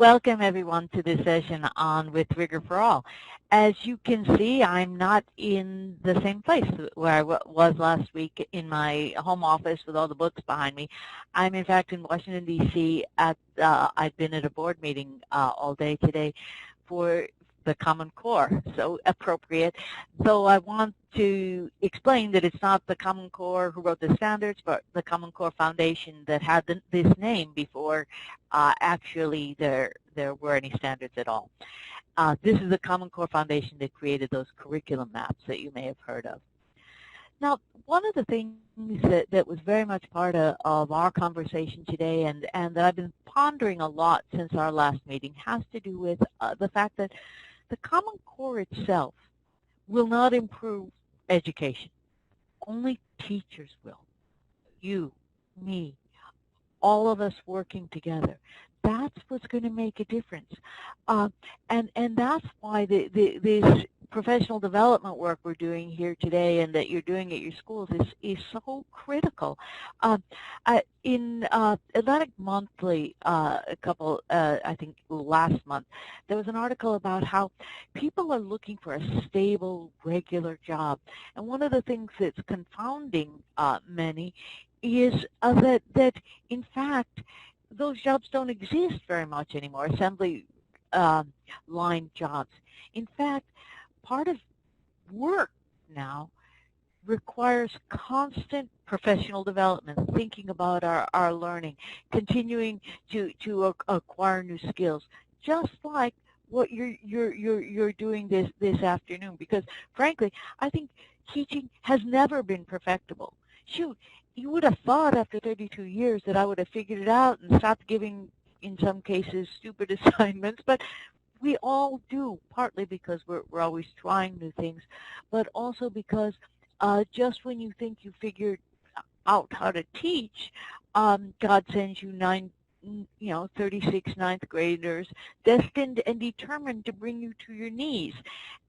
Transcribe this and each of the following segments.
Welcome everyone to this session on With Rigor for All. As you can see, I'm not in the same place where I was last week in my home office with all the books behind me. I'm in fact in Washington, D.C. I've been at a board meeting all day today for the Common Core, so appropriate. So I want to explain that it's not the Common Core who wrote the standards, but the Common Core Foundation that had this name before actually there were any standards at all. This is the Common Core Foundation that created those curriculum maps that you may have heard of. Now, one of the things that was very much part of our conversation today and that I've been pondering a lot since our last meeting has to do with the fact that the Common Core itself will not improve education. Only teachers will. You, me, all of us working together. That's what's going to make a difference. And that's why this professional development work we're doing here today and that you're doing at your schools is so critical. In Atlantic Monthly, I think last month, there was an article about how people are looking for a stable, regular job. And one of the things that's confounding many is that in fact, those jobs don't exist very much anymore, assembly line jobs. In fact, part of work now requires constant professional development, thinking about our learning, continuing to acquire new skills, just like what you're doing this afternoon. Because frankly, I think teaching has never been perfectible. Shoot, you would have thought after 32 years that I would have figured it out and stopped giving, in some cases, stupid assignments, but we all do, partly because we're always trying new things, but also because just when you think you figured out how to teach, God sends you 36 ninth graders destined and determined to bring you to your knees.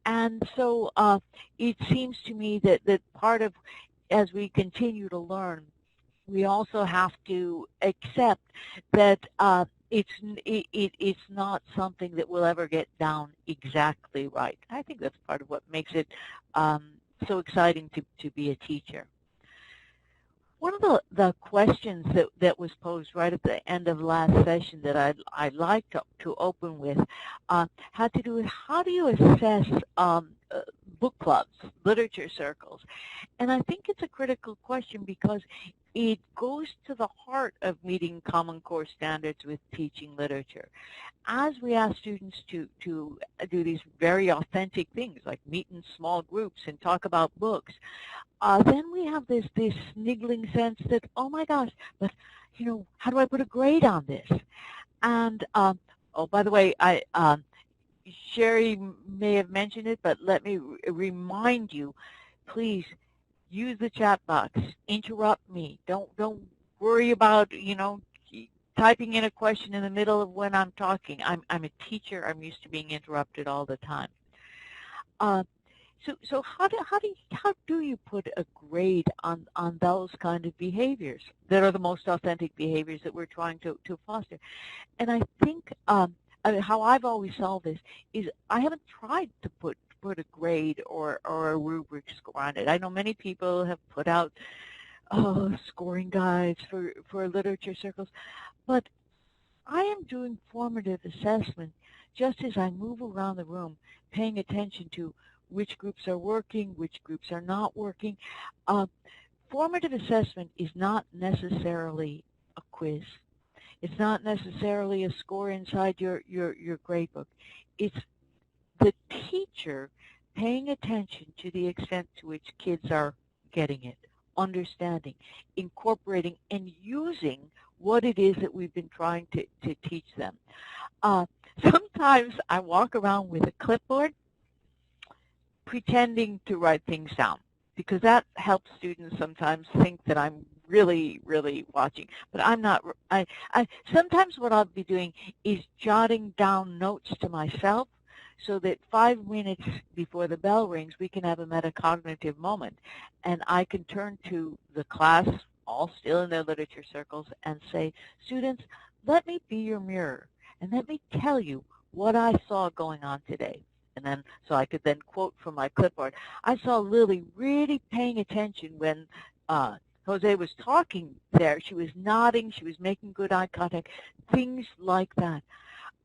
And so it seems to me that part of, as we continue to learn, we also have to accept that it's not something that will ever get down exactly right. I think that's part of what makes it so exciting to be a teacher. One of the questions that was posed right at the end of last session that I'd like to open with had to do with how do you assess book clubs, literature circles? And I think it's a critical question because it goes to the heart of meeting Common Core standards with teaching literature. As we ask students to do these very authentic things like meet in small groups and talk about books, then we have this niggling sense that, oh my gosh, but how do I put a grade on this? And oh, by the way, Sherry may have mentioned it, but let me remind you, please use the chat box. Interrupt me. Don't worry about typing in a question in the middle of when I'm talking. I'm a teacher. I'm used to being interrupted all the time. So how do you put a grade on those kind of behaviors that are the most authentic behaviors that we're trying to foster? And I think how I've always solved this is I haven't tried to put a grade or a rubric score on it. I know many people have put out scoring guides for literature circles, but I am doing formative assessment just as I move around the room, paying attention to which groups are working, which groups are not working. Formative assessment is not necessarily a quiz. It's not necessarily a score inside your grade book. It's the teacher paying attention to the extent to which kids are getting it, understanding, incorporating, and using what it is that we've been trying to teach them. Sometimes I walk around with a clipboard pretending to write things down because that helps students sometimes think that I'm really, really watching. But I'm not. Sometimes what I'll be doing is jotting down notes to myself so that 5 minutes before the bell rings, we can have a metacognitive moment. And I can turn to the class, all still in their literature circles, and say, students, let me be your mirror. And let me tell you what I saw going on today. And then, so I could then quote from my clipboard. I saw Lily really paying attention when Jose was talking there. She was nodding. She was making good eye contact, things like that.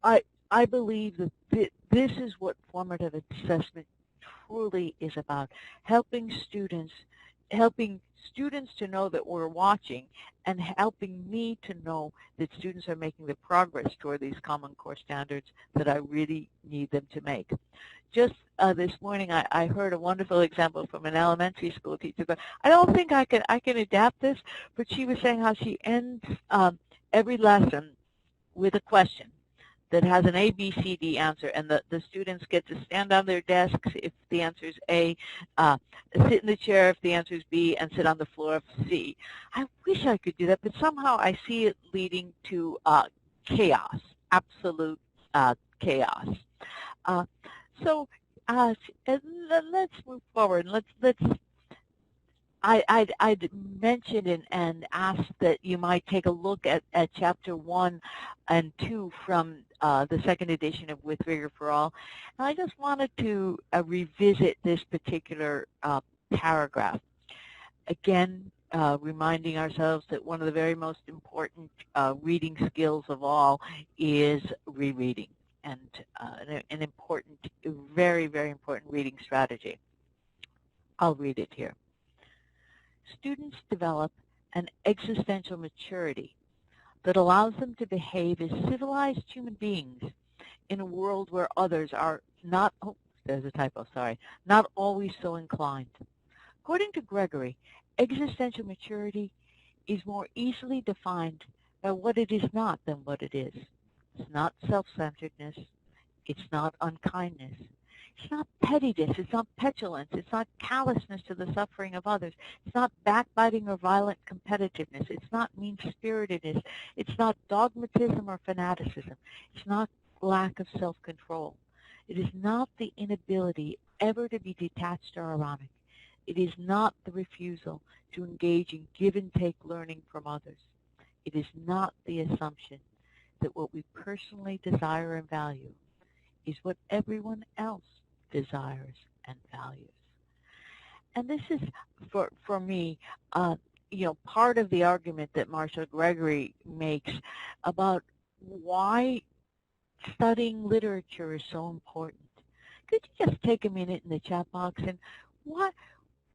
I, I believe that this is what formative assessment truly is about, helping students helping students to know that we're watching and helping me to know that students are making the progress toward these Common Core standards that I really need them to make. Just this morning, I heard a wonderful example from an elementary school teacher, but I don't think I can adapt this, but she was saying how she ends every lesson with a question that has an A, B, C, D answer, and the students get to stand on their desks if the answer is A, sit in the chair if the answer is B, and sit on the floor if C. I wish I could do that, but somehow I see it leading to chaos, absolute chaos. So let's move forward. I'd mentioned and asked that you might take a look at Chapter 1 and 2 from the second edition of With Rigor for All. And I just wanted to revisit this particular paragraph. Again, reminding ourselves that one of the very most important reading skills of all is rereading, and an important, very, very important reading strategy. I'll read it here. Students develop an existential maturity that allows them to behave as civilized human beings in a world where others are not, oh, there's a typo, sorry, not always so inclined. According to Gregory, existential maturity is more easily defined by what it is not than what it is. It's not self-centeredness. It's not unkindness. It's not pettiness. It's not petulance. It's not callousness to the suffering of others. It's not backbiting or violent competitiveness. It's not mean-spiritedness. It's not dogmatism or fanaticism. It's not lack of self-control. It is not the inability ever to be detached or ironic. It is not the refusal to engage in give-and-take learning from others. It is not the assumption that what we personally desire and value is what everyone else desires and values. And this is, for me, part of the argument that Marshall Gregory makes about why studying literature is so important. Could you just take a minute in the chat box and why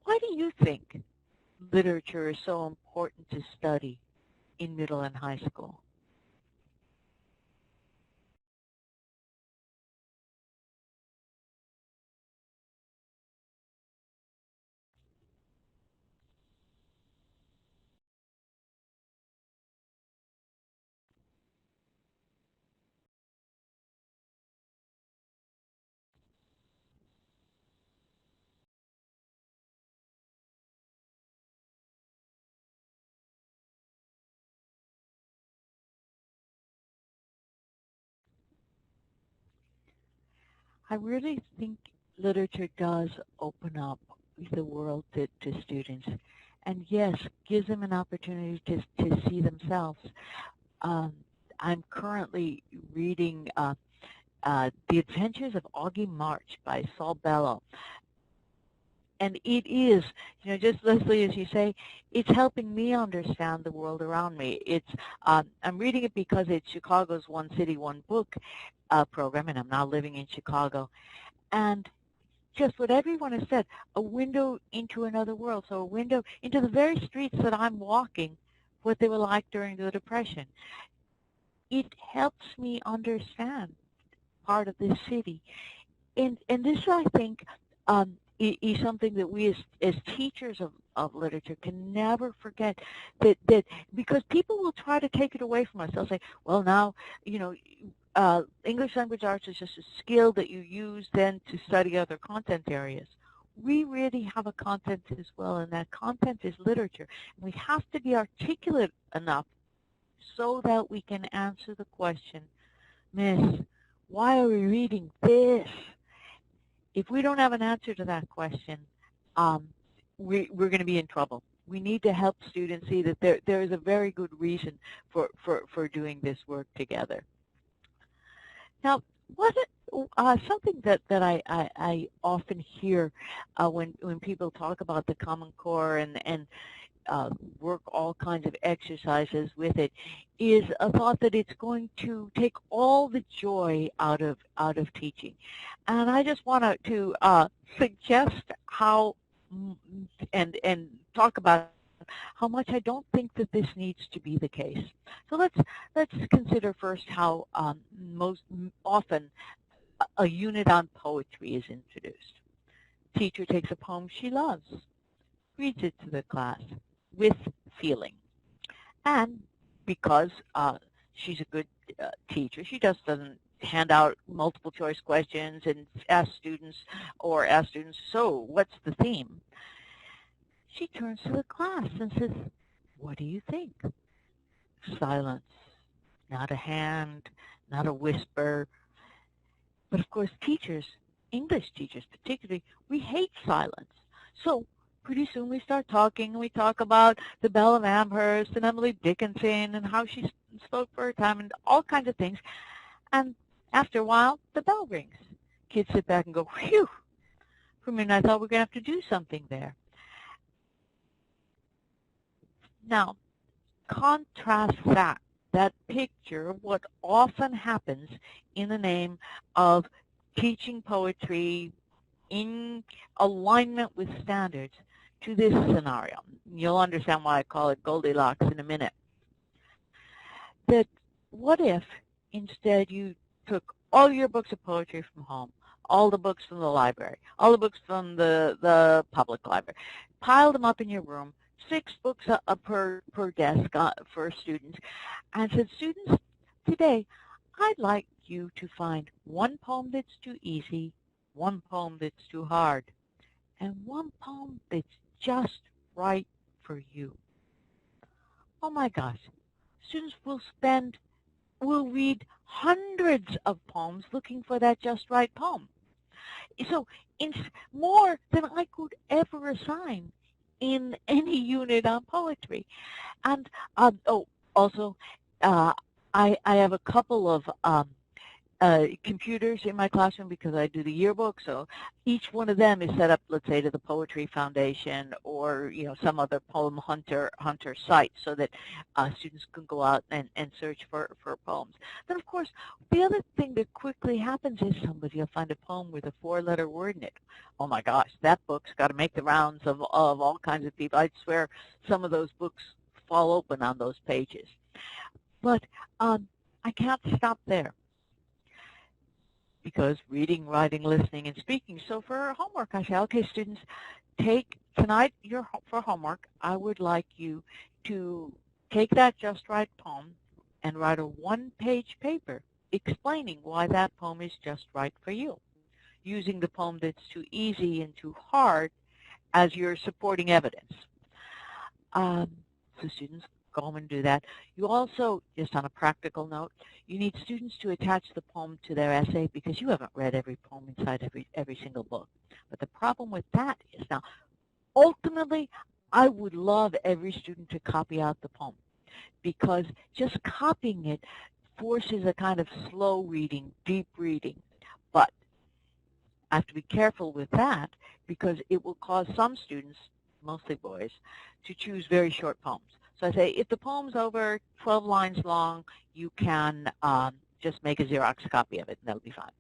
do you think literature is so important to study in middle and high school? I really think literature does open up the world to students, and yes, gives them an opportunity to see themselves. I'm currently reading The Adventures of Augie March by Saul Bellow. And it is, just Leslie, as you say, it's helping me understand the world around me. I'm reading it because it's Chicago's One City, One Book program, and I'm now living in Chicago. And just what everyone has said, a window into another world. So a window into the very streets that I'm walking, what they were like during the Depression. It helps me understand part of this city. And this, I think, is something that we as teachers of literature can never forget, that because people will try to take it away from us. They'll say, well, now, English language arts is just a skill that you use then to study other content areas. We really have a content as well, and that content is literature. And we have to be articulate enough so that we can answer the question, Miss, why are we reading this? If we don't have an answer to that question, we're going to be in trouble. We need to help students see that there is a very good reason for doing this work together. Now, something that I often hear when people talk about the Common Core and work all kinds of exercises with it is a thought that it's going to take all the joy out of teaching. And I just want to suggest how and talk about how much I don't think that this needs to be the case. So let's consider first how most often a unit on poetry is introduced. Teacher takes a poem she loves, reads it to the class with feeling. And because she's a good teacher, she just doesn't hand out multiple choice questions and ask students, so what's the theme? She turns to the class and says, what do you think? Silence, not a hand, not a whisper. But of course teachers, English teachers particularly, we hate silence. So pretty soon we start talking, and we talk about the Belle of Amherst and Emily Dickinson and how she spoke for her time and all kinds of things. And after a while, the bell rings. Kids sit back and go, phew, for a minute I thought we were going to have to do something there. Now, contrast that picture of what often happens in the name of teaching poetry in alignment with standards to this scenario. You'll understand why I call it Goldilocks in a minute. That what if instead you took all your books of poetry from home, all the books from the library, all the books from the public library, piled them up in your room, 6 books per desk for students, and said, students, today I'd like you to find one poem that's too easy, one poem that's too hard, and one poem that's just right for you. Oh my gosh, students will read hundreds of poems looking for that just right poem. So it's more than I could ever assign in any unit on poetry. And also, I have a couple of computers in my classroom because I do the yearbook. So each one of them is set up, let's say, to the Poetry Foundation or some other poem hunter site, so that students can go out and search for poems. Then, of course, the other thing that quickly happens is somebody will find a poem with a 4-letter word in it. Oh my gosh, that book's got to make the rounds of all kinds of people. I'd swear some of those books fall open on those pages. But I can't stop there, because reading, writing, listening, and speaking. So for homework, I say, okay, students, take tonight for homework, I would like you to take that just right poem and write a 1-page paper explaining why that poem is just right for you, using the poem that's too easy and too hard as your supporting evidence. So students go home and do that. You also, just on a practical note, you need students to attach the poem to their essay, because you haven't read every poem inside every single book. But the problem with that is, now, ultimately, I would love every student to copy out the poem, because just copying it forces a kind of slow reading, deep reading. But I have to be careful with that, because it will cause some students, mostly boys, to choose very short poems. So I say, if the poem's over 12 lines long, you can just make a Xerox copy of it, and that'll be fine.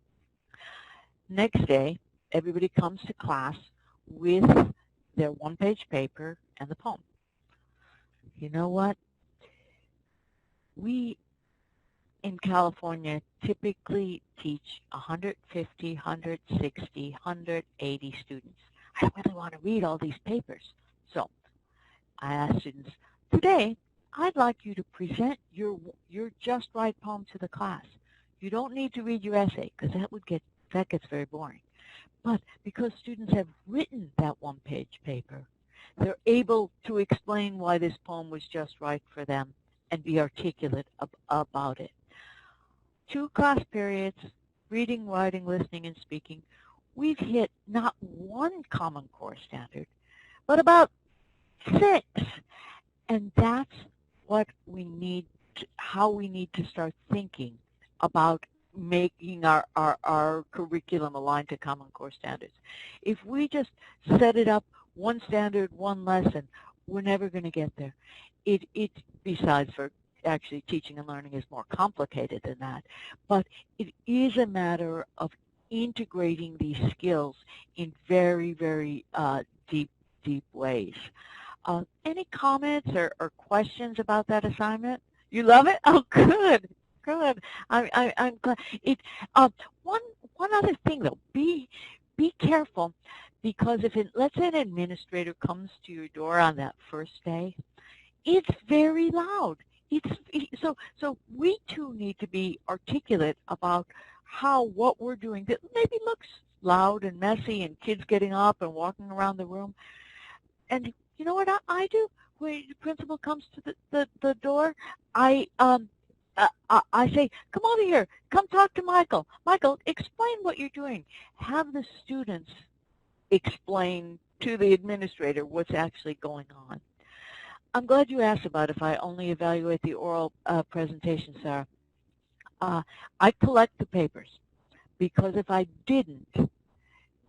Next day, everybody comes to class with their 1-page paper and the poem. You know what? We in California typically teach 150, 160, 180 students. I don't really want to read all these papers. So I ask students, today I'd like you to present your just right poem to the class. You don't need to read your essay, because that gets very boring. But because students have written that 1-page paper, they're able to explain why this poem was just right for them and be articulate about it. 2 class periods, reading, writing, listening, and speaking, we've hit not 1 Common Core standard, but about 6. And that's what we need, how we need to start thinking about making our curriculum aligned to Common Core standards. If we just set it up one standard, one lesson, we're never going to get there. Besides, for actually teaching and learning is more complicated than that, but it is a matter of integrating these skills in very, very deep ways. Any comments or questions about that assignment? You love it? Oh, good, good. I'm glad. One other thing though, be careful, because if let's say an administrator comes to your door on that first day, it's very loud. So we too need to be articulate about what we're doing that maybe looks loud and messy and kids getting up and walking around the room. And you know what I do when the principal comes to the door? I say, come over here, come talk to Michael. Michael, explain what you're doing. Have the students explain to the administrator what's actually going on. I'm glad you asked about if I only evaluate the oral presentation, Sarah. I collect the papers, because if I didn't,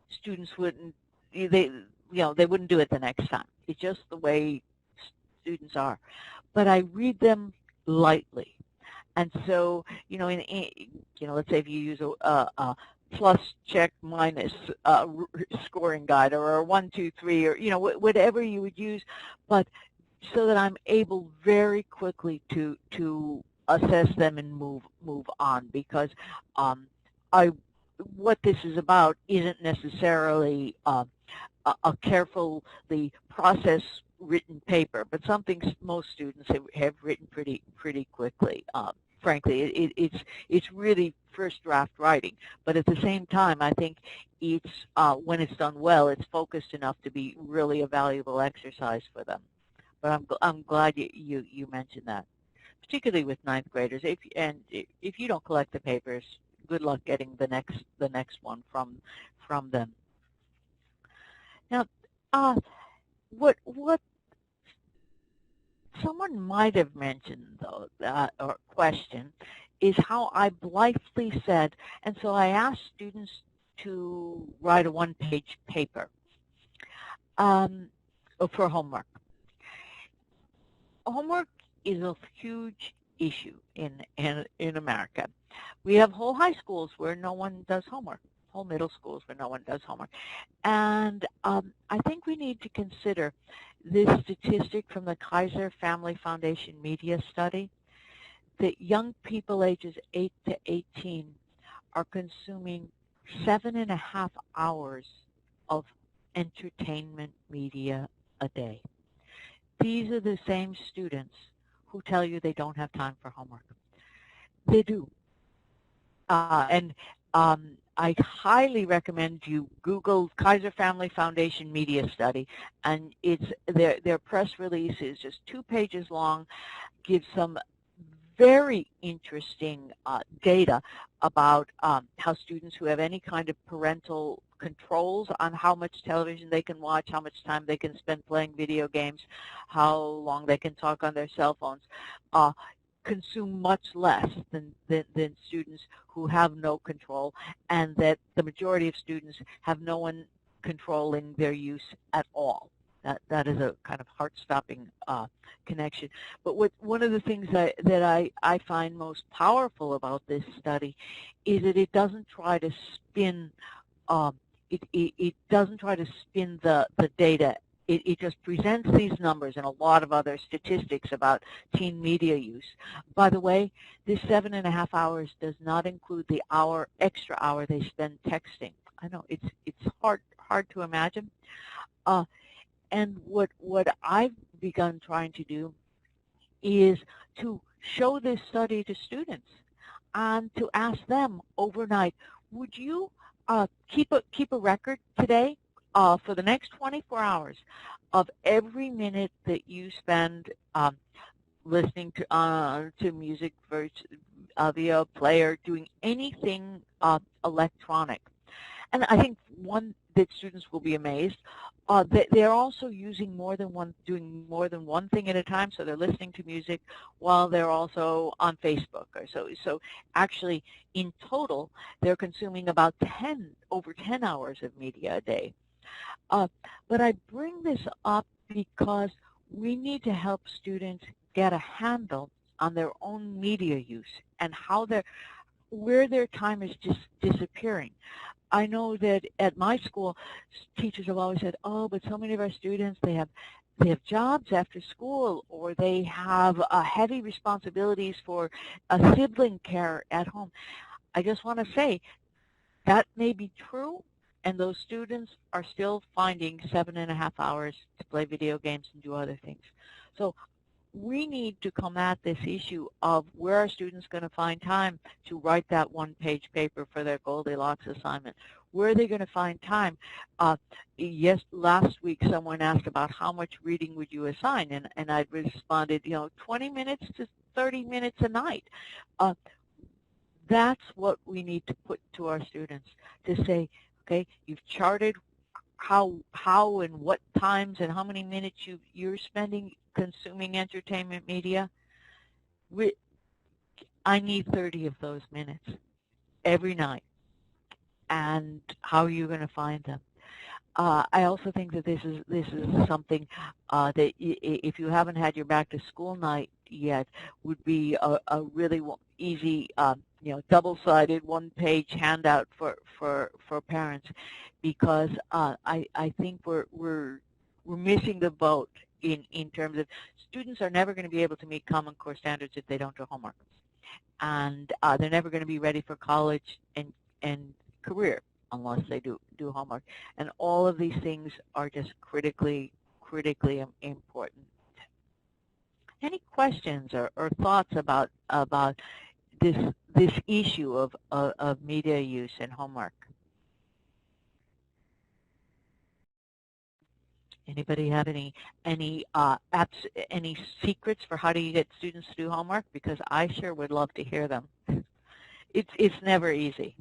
students wouldn't, they wouldn't do it the next time. It's just the way students are. But I read them lightly. And so, let's say if you use a plus, check, minus scoring guide, or a 1, 2, 3, or, whatever you would use, but so that I'm able very quickly to assess them and move on, because what this is about isn't necessarily a carefully processed written paper, but something most students have written pretty quickly. Frankly, it's really first draft writing, but at the same time, I think it's when it's done well, it's focused enough to be really a valuable exercise for them. But I'm glad you mentioned that, particularly with ninth graders. If you don't collect the papers, good luck getting the next one from them. Now, what someone might have mentioned though, or question, is how I blithely said, and so I asked students to write a one-page paper for homework. Homework is a huge issue in America. We have whole high schools where no one does homework, whole middle schools where no one does homework. And I think we need to consider this statistic from the Kaiser Family Foundation Media Study, that young people ages 8 to 18 are consuming 7.5 hours of entertainment media a day. These are the same students who tell you they don't have time for homework. They do. And I highly recommend you Google Kaiser Family Foundation Media Study, and it's their press release is just 2 pages long, gives some very interesting data about how students who have any kind of parental controls on how much television they can watch, how much time they can spend playing video games, how long they can talk on their cell phones, consume much less than students who have no control, and that the majority of students have no one controlling their use at all. That is a kind of heart-stopping connection. But one of the things that I find most powerful about this study is that it doesn't try to spin it doesn't try to spin the data. It just presents these numbers and a lot of other statistics about teen media use. By the way, this 7.5 hours does not include the extra hour they spend texting. I know it's hard to imagine. And what I've begun trying to do is to show this study to students and to ask them overnight, would you keep a record today for the next 24 hours of every minute that you spend listening to music via player, doing anything electronic, and I think one that students will be amazed, they're also using more than one, doing more than one thing at a time. So they're listening to music while they're also on Facebook or so. So actually, in total, they're consuming about over 10 hours of media a day. Uh, but I bring this up because we need to help students get a handle on their own media use and where their time is just disappearing. I know that at my school, teachers have always said, "Oh, but so many of our students, they have jobs after school, or they have heavy responsibilities for sibling care at home." I just want to say that may be true, and those students are still finding 7.5 hours to play video games and do other things. So we need to come at this issue of where are students going to find time to write that one-page paper for their Goldilocks assignment? Where are they going to find time? Yes, last week someone asked about how much reading would you assign, and I responded, 20 minutes to 30 minutes a night. That's what we need to put to our students, to say, okay, you've charted how and what times and how many minutes you're spending consuming entertainment media. I need 30 of those minutes every night. And how are you going to find them? I also think that this is something that if you haven't had your back to school night yet, would be a really easy, double-sided one-page handout for parents, because I think we're missing the boat in terms of students are never going to be able to meet Common Core standards if they don't do homework, and they're never going to be ready for college and career unless they do homework. And all of these things are just critically important. Any questions or thoughts about this issue of media use and homework? Anybody have any secrets for how do you get students to do homework? Because I sure would love to hear them. It's never easy.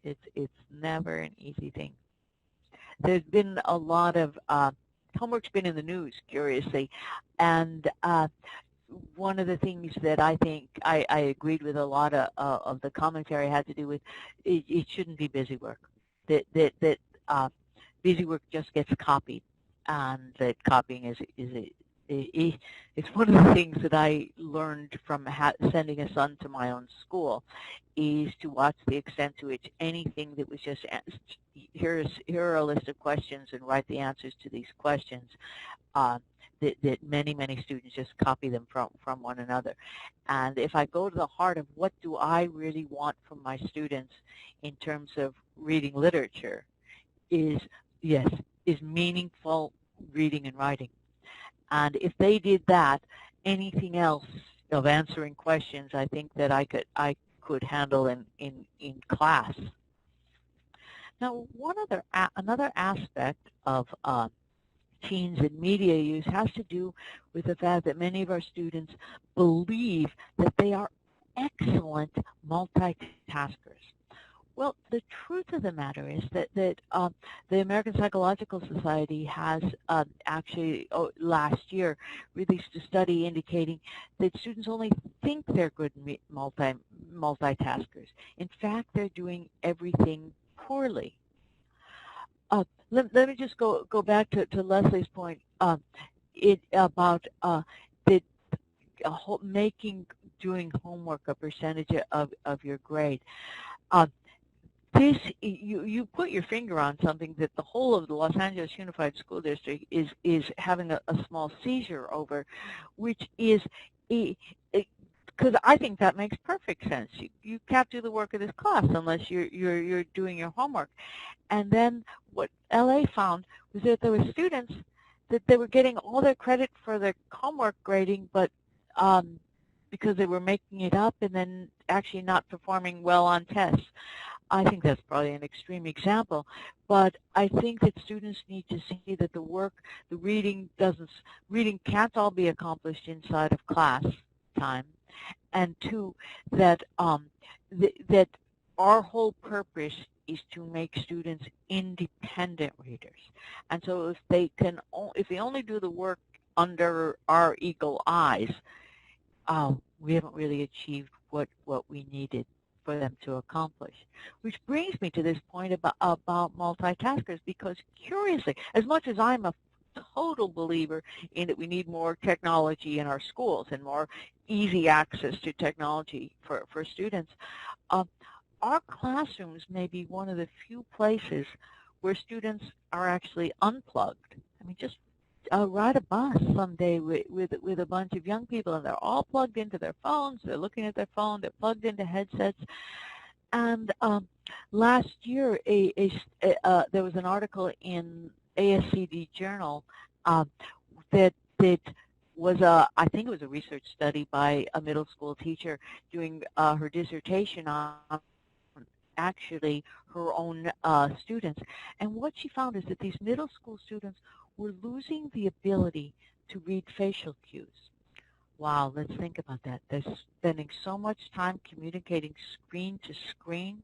It's never an easy thing. There's been a lot of homework's been in the news, curiously, and one of the things that I think I agreed with a lot of the commentary had to do with it shouldn't be busy work. That busy work just gets copied, and that copying it's one of the things that I learned from sending a son to my own school, is to watch the extent to which anything that was just here are a list of questions and write the answers to these questions. That many students just copy them from one another. And if I go to the heart of what do I really want from my students in terms of reading literature, is meaningful reading and writing. And if they did that, anything else of answering questions, I think that I could handle in class. Now, another aspect of teens and media use has to do with the fact that many of our students believe that they are excellent multitaskers. Well, the truth of the matter is that the American Psychological Society has actually last year released a study indicating that students only think they're good multitaskers. In fact, they're doing everything poorly. Let me just go back to Leslie's point about doing homework a percentage of your grade. You put your finger on something that the whole of the Los Angeles Unified School District is having a small seizure over, which is because I think that makes perfect sense. You can't do the work of this class unless you're doing your homework. And then what LA found was that there were students that they were getting all their credit for their homework grading, but because they were making it up and then actually not performing well on tests. I think that's probably an extreme example, but I think that students need to see that the reading can't all be accomplished inside of class time, and two, that that our whole purpose is to make students independent readers. And so if they only do the work under our eagle eyes, we haven't really achieved what we needed for them to accomplish. Which brings me to this point about multitaskers, because curiously, as much as I'm a total believer in that we need more technology in our schools and more easy access to technology for students, uh, our classrooms may be one of the few places where students are actually unplugged. I mean, just ride a bus someday with a bunch of young people, and they're all plugged into their phones. They're looking at their phone. They're plugged into headsets. And last year, there was an article in ASCD Journal that was I think it was a research study by a middle school teacher doing her dissertation on actually her own students. And what she found is that these middle school students were losing the ability to read facial cues. Wow, let's think about that. They're spending so much time communicating screen to screen.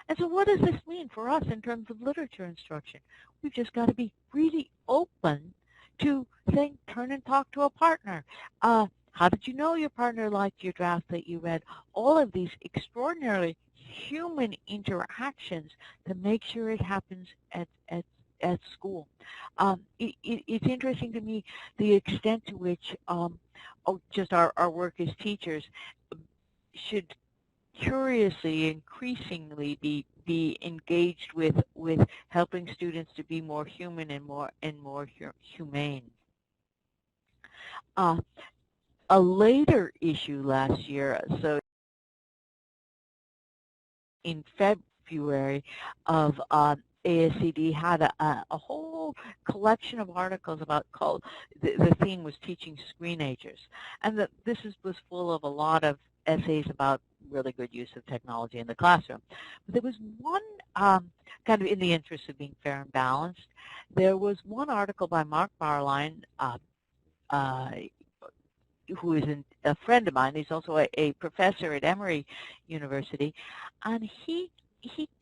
And so what does this mean for us in terms of literature instruction? We've just got to be really open to saying, turn and talk to a partner. How did you know your partner liked your draft that you read? All of these extraordinarily human interactions to make sure it happens at school. It's interesting to me the extent to which just our work as teachers should curiously, increasingly be engaged with helping students to be more human and more humane. A later issue last year, so in February of ASCD had a whole collection of articles about the theme was teaching screenagers, and was full of a lot of essays about really good use of technology in the classroom. But there was one, kind of in the interest of being fair and balanced, there was one article by Mark Barline, who is a friend of mine. He's also a professor at Emory University, and he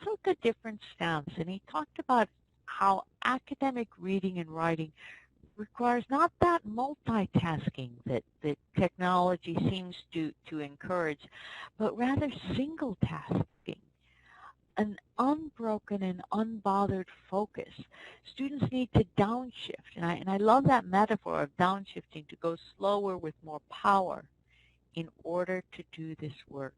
took a different stance, and he talked about how academic reading and writing requires not that multitasking that technology seems to encourage, but rather single tasking, an unbroken and unbothered focus. Students need to downshift, and I love that metaphor of downshifting, to go slower with more power in order to do this work.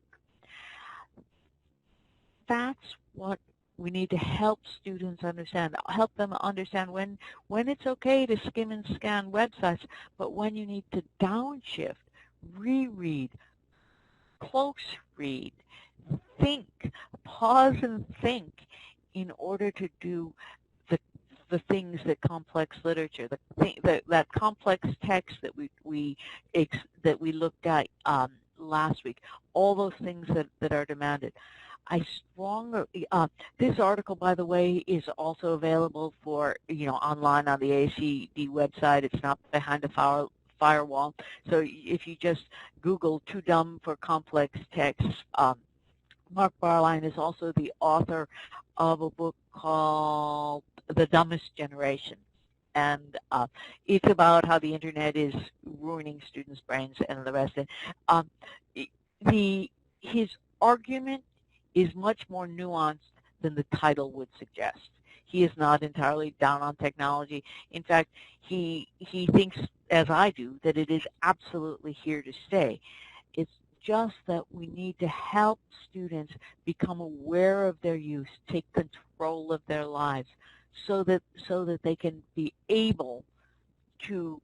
That's what we need to help students understand, help them understand when it's okay to skim and scan websites, but when you need to downshift, reread, close read, think, pause and think in order to do the things that complex literature, that complex text that we looked at last week, all those things that are demanded. I strongly, this article, by the way, is also available for, online on the ACD website. It's not behind a firewall. So if you just Google "too dumb for complex text," Mark Barline is also the author of a book called "The Dumbest Generation." And it's about how the internet is ruining students' brains and the rest. His argument is much more nuanced than the title would suggest. He is not entirely down on technology. In fact, he thinks, as I do, that it is absolutely here to stay. It's just that we need to help students become aware of their use, take control of their lives, so that they can be able to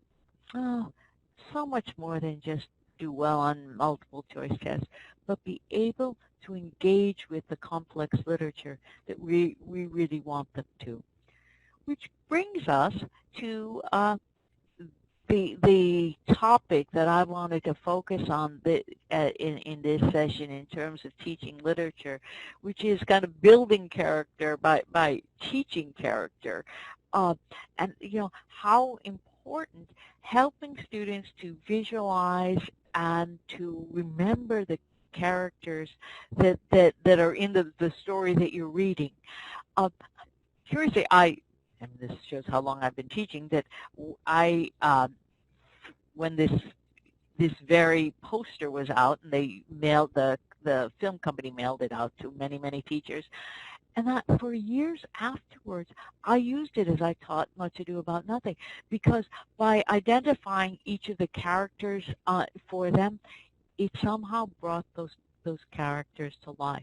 so much more than just do well on multiple choice tests, but be able to engage with the complex literature that we really want them to. Which brings us to the topic that I wanted to focus on in this session in terms of teaching literature, which is kind of building character by teaching character, and how important helping students to visualize and to remember the characters that are in the story that you're reading. Uh, Curiously, and this shows how long I've been teaching, that I, when this very poster was out, and they mailed the film company mailed it out to many teachers, and that for years afterwards, I used it as I taught Much Ado About Nothing, because by identifying each of the characters for them, it somehow brought those characters to life.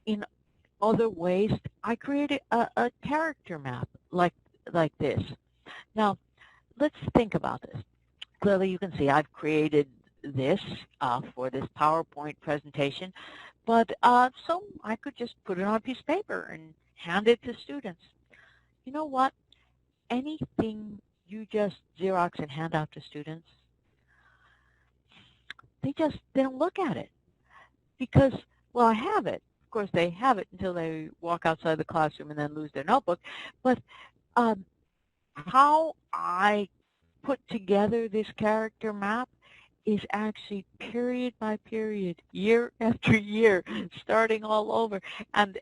In other ways, I created a character map like this. Now, let's think about this. Clearly, you can see I've created this for this PowerPoint presentation, but so I could just put it on a piece of paper and hand it to students. You know what? Anything you just Xerox and hand out to students, they don't look at it because, well, I have it. Of course, they have it until they walk outside the classroom and then lose their notebook. But how I put together this character map is actually period by period, year after year, starting all over, and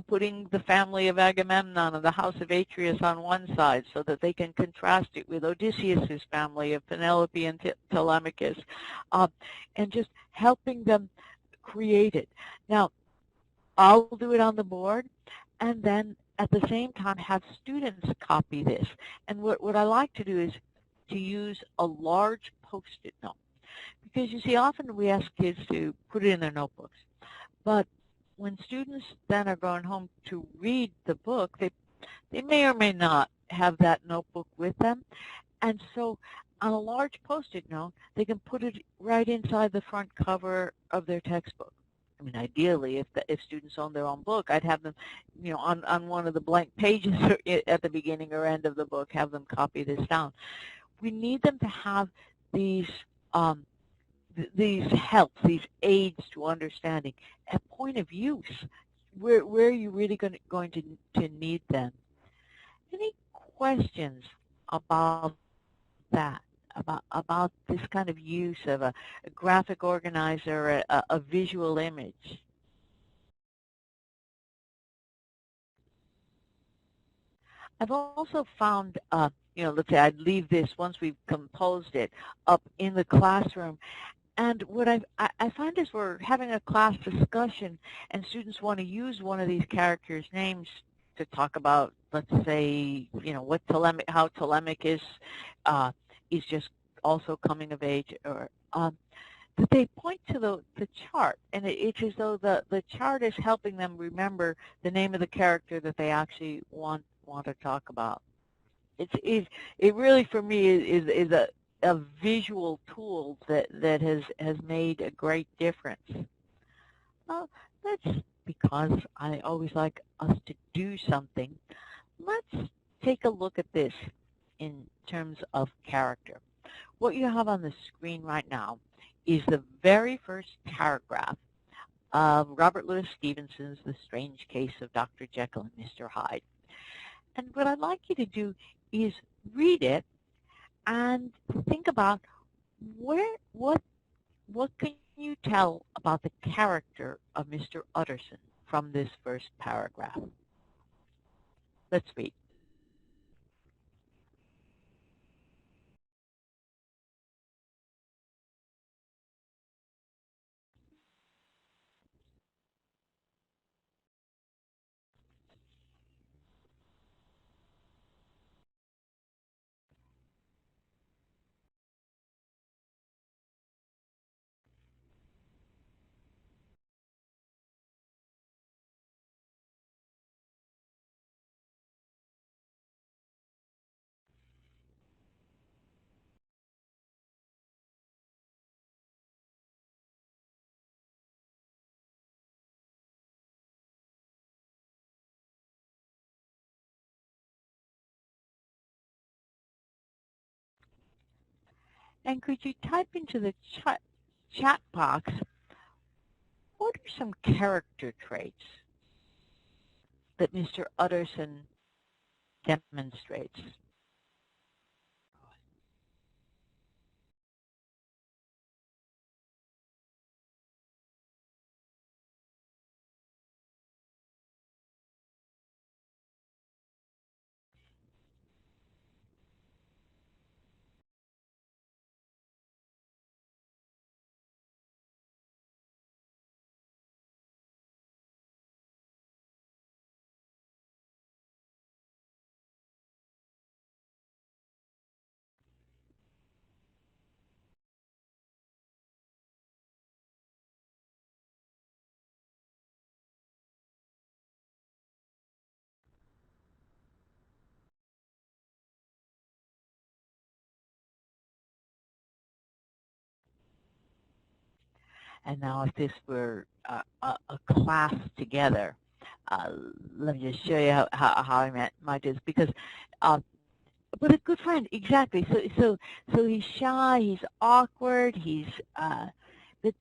putting the family of Agamemnon and the house of Atreus on one side so that they can contrast it with Odysseus's family of Penelope and Telemachus, and just helping them create it. Now, I'll do it on the board, and then at the same time have students copy this. And what I like to do is to use a large Post-it note. Because you see, often we ask kids to put it in their notebooks. But when students then are going home to read the book, they may or may not have that notebook with them. And so on a large Post-it note, they can put it right inside the front cover of their textbook. I mean, ideally, if students own their own book, I'd have them, on one of the blank pages at the beginning or end of the book, have them copy this down. We need them to have these helps, these aids to understanding at point of use. Where are you really going to need them? Any questions about that? About this kind of use of a graphic organizer, a visual image? I've also found, let's say I'd leave this once we've composed it up in the classroom. And what I find is we're having a class discussion and students want to use one of these characters' names to talk about, let's say, how Telemachus is just also coming of age, or that they point to the chart, and it's as though the chart is helping them remember the name of the character that they actually want to talk about. It really, for me, is a visual tool that has made a great difference. Well, because I always like us to do something, let's take a look at this in terms of character. What you have on the screen right now is the very first paragraph of Robert Louis Stevenson's The Strange Case of Dr. Jekyll and Mr. Hyde. And what I'd like you to do is read it and think about what can you tell about the character of Mr. Utterson from this first paragraph. Let's read. And could you type into the chat box, what are some character traits that Mr. Utterson demonstrates? And now if this were a class together, uh, let me just show you how I might do this, because but a good friend, exactly. So he's shy, he's awkward, he's but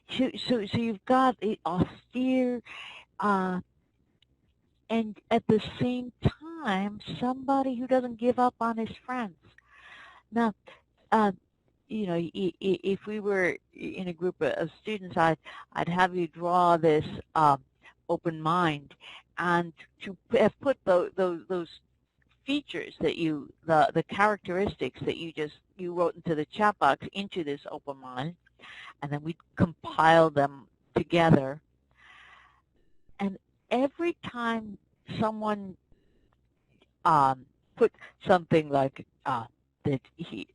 so you've got a austere, uh, and at the same time somebody who doesn't give up on his friends. Now, uh, you know, if we were in a group of students, I'd have you draw this open mind, and to have put those features that the characteristics that you wrote into the chat box into this open mind, and then we'd compile them together. And every time someone put something like that he,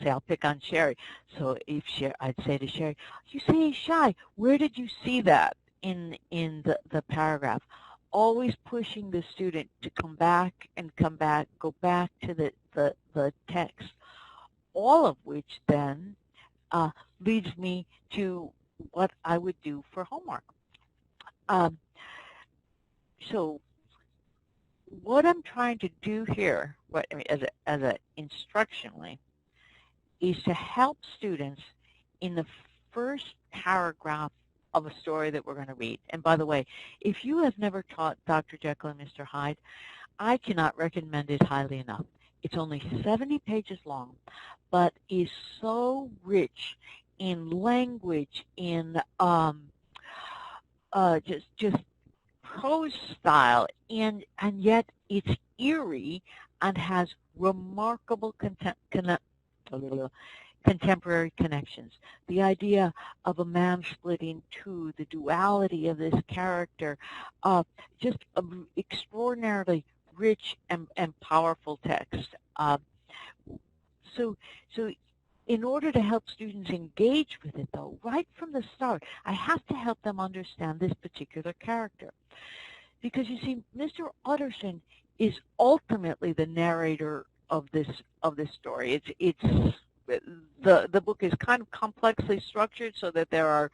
say I'll pick on Sherry. So if I'd say to Sherry, you say he's shy. Where did you see that in the paragraph? Always pushing the student to come back and come back, go back to the text. All of which then leads me to what I would do for homework. So what I'm trying to do here, as a instructionally, is to help students in the first paragraph of a story that we're going to read. And by the way, if you have never taught Dr. Jekyll and Mr. Hyde, I cannot recommend it highly enough. It's only 70 pages long, but is so rich in language, in just prose style, and yet it's eerie and has remarkable contemporary connections. The idea of a man split in two, the duality of this character, just extraordinarily rich and powerful text. So in order to help students engage with it, though, right from the start, I have to help them understand this particular character. Because you see, Mr. Utterson is ultimately the narrator of this story. The book is kind of complexly structured so that there are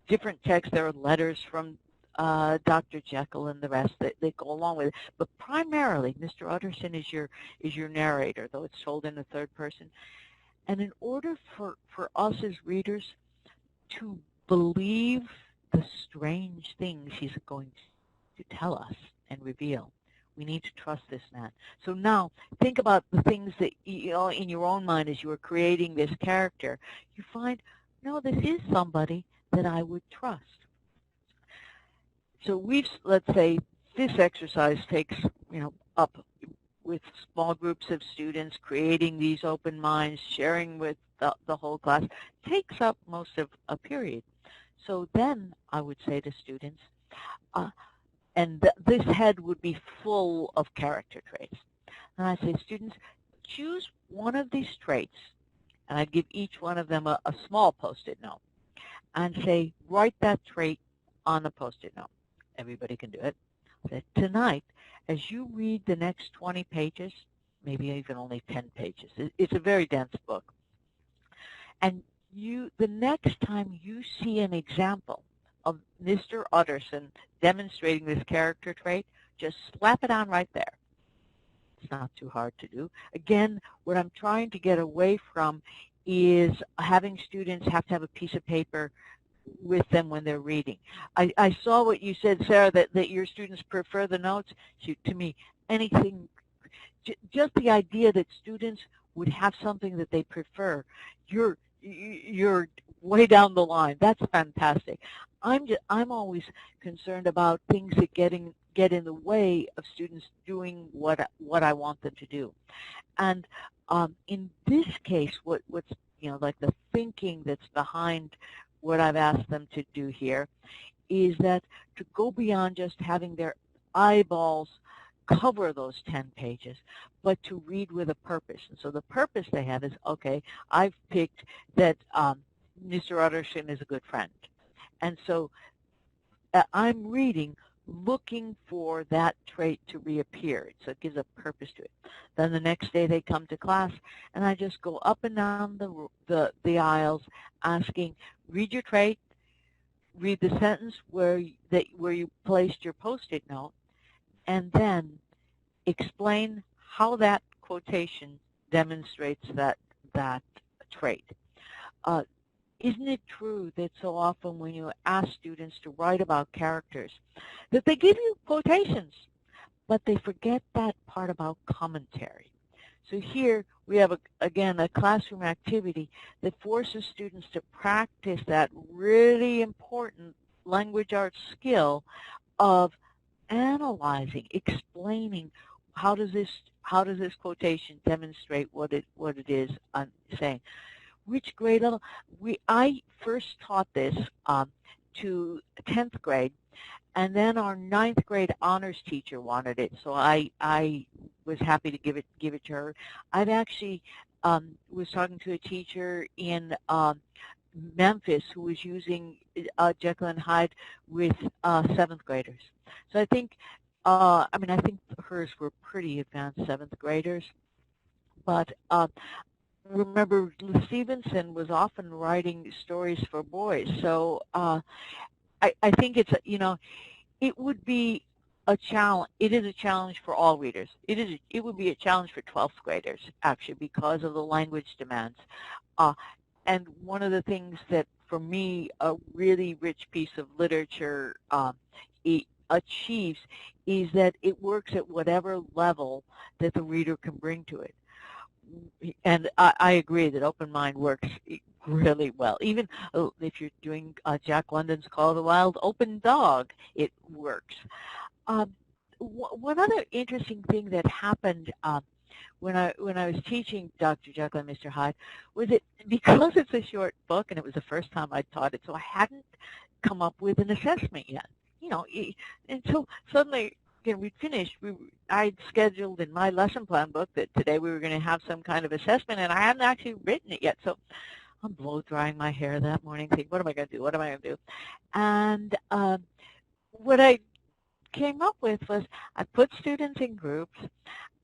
different texts. There are letters from Dr. Jekyll and the rest that go along with it. But primarily, Mr. Utterson is your narrator, though it's told in the third person. And in order for us as readers to believe the strange things he's going to tell us and reveal, we need to trust this man. So now, think about the things that, in your own mind as you are creating this character. You find, no, this is somebody that I would trust. So let's say this exercise takes, up with small groups of students, creating these open minds, sharing with the whole class, takes up most of a period. So then I would say to students, and this head would be full of character traits. And I say, students, choose one of these traits, and I'd give each one of them a small Post-it note, and say, write that trait on the Post-it note. Everybody can do it. That tonight, as you read the next 20 pages, maybe even only 10 pages, it's a very dense book, and the next time you see an example of Mr. Utterson demonstrating this character trait, just slap it on right there. It's not too hard to do. Again, what I'm trying to get away from is having students have to have a piece of paper with them when they're reading. I saw what you said, Sarah, that your students prefer the notes. To me, anything, just the idea that students would have something that they prefer, you're way down the line. That's fantastic. I'm always concerned about things that get in the way of students doing what I want them to do. And in this case, what's like the thinking that's behind what I've asked them to do here is that to go beyond just having their eyeballs cover those 10 pages, but to read with a purpose. And so the purpose they have is, okay, I've picked that Mr. Utterson is a good friend. And so I'm reading looking for that trait to reappear. So it gives a purpose to it. Then the next day they come to class, and I just go up and down the aisles asking, read your trait, read the sentence where you placed your Post-it note, and then explain how that quotation demonstrates that trait. Uh, isn't it true that so often when you ask students to write about characters, that they give you quotations, but they forget that part about commentary? So here we have, again, a classroom activity that forces students to practice that really important language arts skill of analyzing, explaining how does this quotation demonstrate what it is I'm saying. Which grade level? I first taught this to 10th grade, and then our 9th grade honors teacher wanted it, so I was happy to give it to her. I've actually was talking to a teacher in Memphis who was using Jekyll and Hyde with 7th graders. So I think, I think hers were pretty advanced 7th graders, but remember Stevenson was often writing stories for boys. So I think it's, it would be a challenge. It is a challenge for all readers. It would be a challenge for 12th graders, actually, because of the language demands. And one of the things that, for me, a really rich piece of literature it achieves is that it works at whatever level that the reader can bring to it. And I agree that open mind works really well. Even if you're doing Jack London's Call of the Wild, Open Dog, it works. One other interesting thing that happened when I was teaching Dr. Jekyll and Mr. Hyde was that because it's a short book and it was the first time I taught it, so I hadn't come up with an assessment yet. Until suddenly, we'd finished. I'd scheduled in my lesson plan book that today we were going to have some kind of assessment, and I hadn't actually written it yet. So I'm blow drying my hair that morning, thinking, what am I going to do? What am I going to do? And what I came up with was I put students in groups,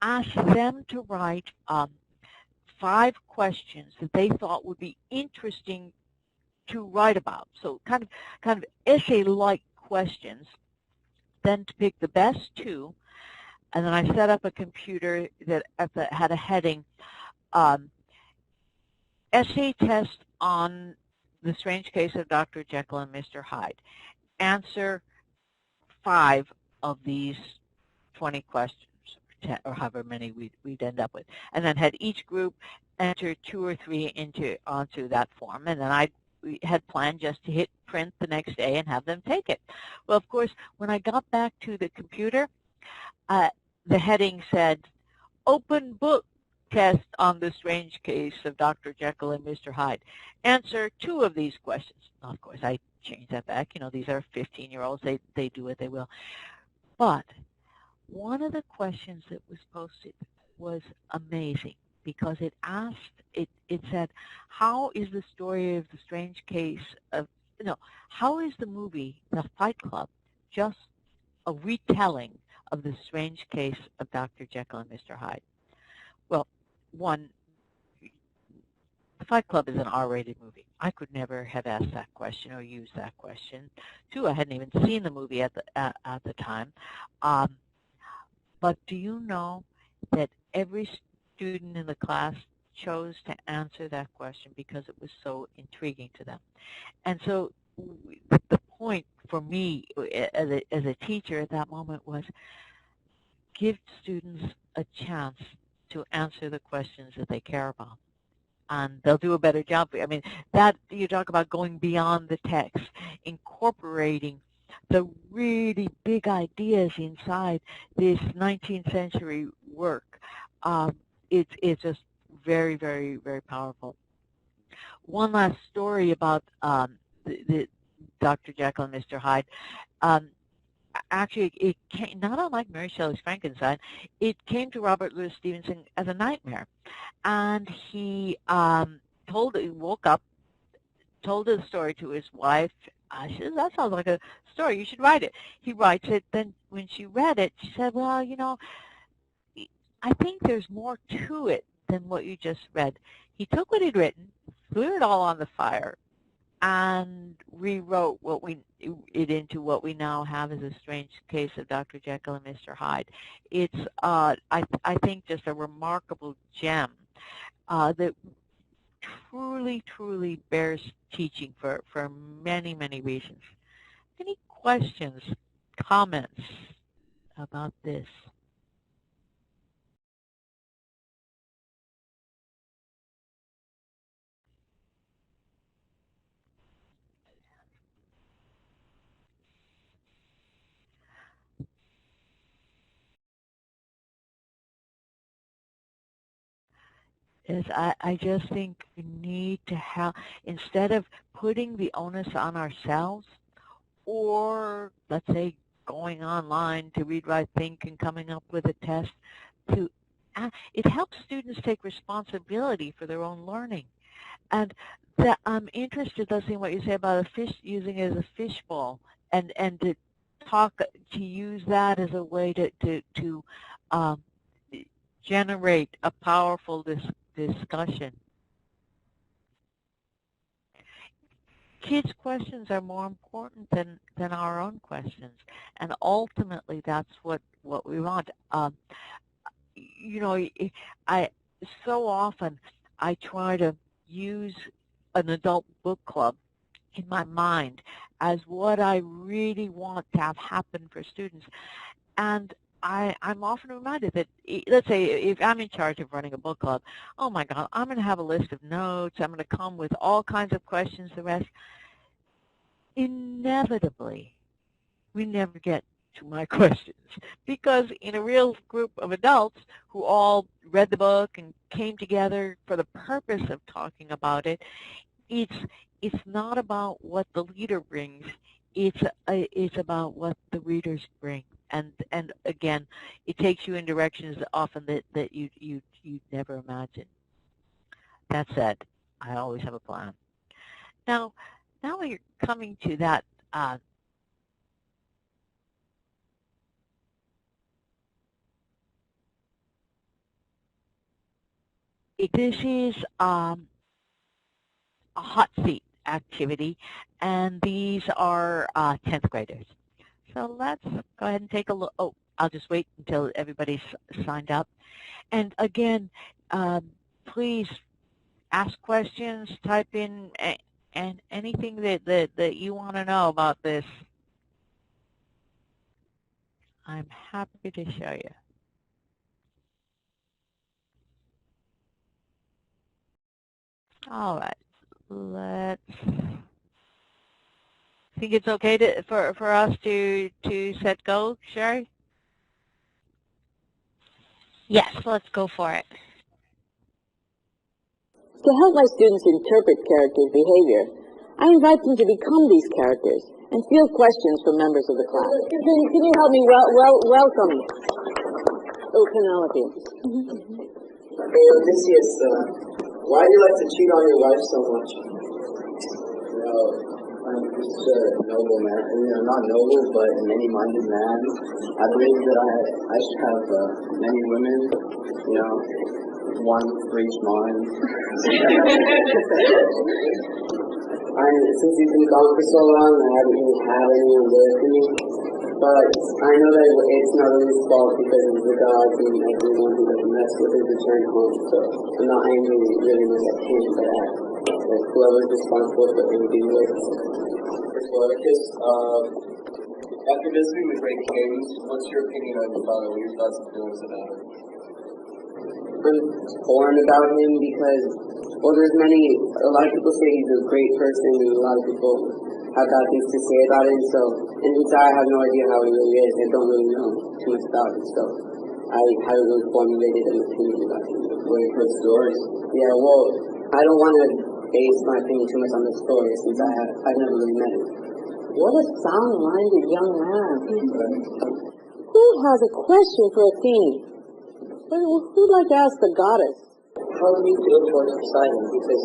asked them to write 5 questions that they thought would be interesting to write about. So kind of essay-like questions. Then to pick the best 2, and then I set up a computer that had a heading, essay test on the strange case of Dr. Jekyll and Mr. Hyde. Answer 5 of these 20 questions, or however many we'd end up with, and then had each group enter 2 or 3 onto that form, and then we had planned just to hit print the next day and have them take it. Well, of course, when I got back to the computer, the heading said, open book test on the strange case of Dr. Jekyll and Mr. Hyde. Answer 2 of these questions. Now, of course, I changed that back. These are 15-year-olds. They do what they will. But one of the questions that was posted was amazing, because it said, how is the story of the strange case of, how is the movie, The Fight Club, just a retelling of the strange case of Dr. Jekyll and Mr. Hyde? Well, 1, The Fight Club is an R-rated movie. I could never have asked that question or used that question. 2, I hadn't even seen the movie at the time. But do you know that every student in the class chose to answer that question because it was so intriguing to them? And so the point for me as a teacher at that moment was, give students a chance to answer the questions that they care about, and they'll do a better job. That you talk about going beyond the text, incorporating the really big ideas inside this 19th century work. It's just very, very, very powerful. One last story about the Dr. Jekyll and Mr. Hyde. Actually, it came, not unlike Mary Shelley's Frankenstein, it came to Robert Louis Stevenson as a nightmare. And he woke up, told the story to his wife, She said, that sounds like a story. You should write it. He writes it. Then when she read it, she said, well, you know, I think there's more to it than what you just read. He took what he'd written, threw it all on the fire, and rewrote it into what we now have as a strange case of Dr. Jekyll and Mr. Hyde. It's, I think, just a remarkable gem that truly, truly bears teaching for many, many reasons. Any questions, comments about this? Is I just think we need to have, instead of putting the onus on ourselves, or let's say going online to read, write, think, and coming up with a test, to it helps students take responsibility for their own learning. And that I'm interested, Leslie, in what you say about a fish, using it as a fishbowl, and to use that as a way to um, generate a powerful discussion. Kids' questions are more important than our own questions, and ultimately that's what we want. You know, I so often I try to use an adult book club in my mind as what I really want to have happen for students, and I'm often reminded that, let's say, if I'm in charge of running a book club, oh my God, I'm going to have a list of notes, I'm going to come with all kinds of questions, the rest. Inevitably, we never get to my questions, because in a real group of adults who all read the book and came together for the purpose of talking about it, it's not about what the leader brings, it's about what the readers bring. And again, it takes you in directions often that you'd never imagine. That said, I always have a plan. Now we're coming to that. This is a hot seat activity, and these are 10th graders. So let's go ahead and take a look. Oh, I'll just wait until everybody's signed up. And again, please ask questions, type in and anything that you want to know about this. I'm happy to show you. All right, let's. Think it's okay for us to set go, Sherry? Yes, let's go for it. To help my students interpret characters' behavior, I invite them to become these characters and field questions from members of the class. Can you help me welcome? Oh, Penelope. Hey, Odysseus, why do you like to cheat on your wife so much? Well, I'm just a noble man. Not noble, but a many-minded man. I believe that I should have many women, one for each mind. Since you've been gone for so long, I haven't really had anyone live for me. But I know that it's not really his fault because of the gods and everyone who doesn't mess with his return home. So I'm not angry really much at him, but at whoever's responsible for him being late. Leviticus, after visiting the great kings, what's your opinion on your father? What are your thoughts and feelings about him? I'm torn about him because, well, a lot of people say he's a great person, and a lot of people have bad things to say about him, so, and inside I have no idea how he really is. I don't really know too much about him, so I haven't really formulated an opinion about him. Well, you've heard stories? Yeah, well, I don't want to base my opinion too much on the story since I've never really met him. What a sound-minded young man. Who has a question for Athene? Who'd like to ask the goddess? How do you feel towards Poseidon? Because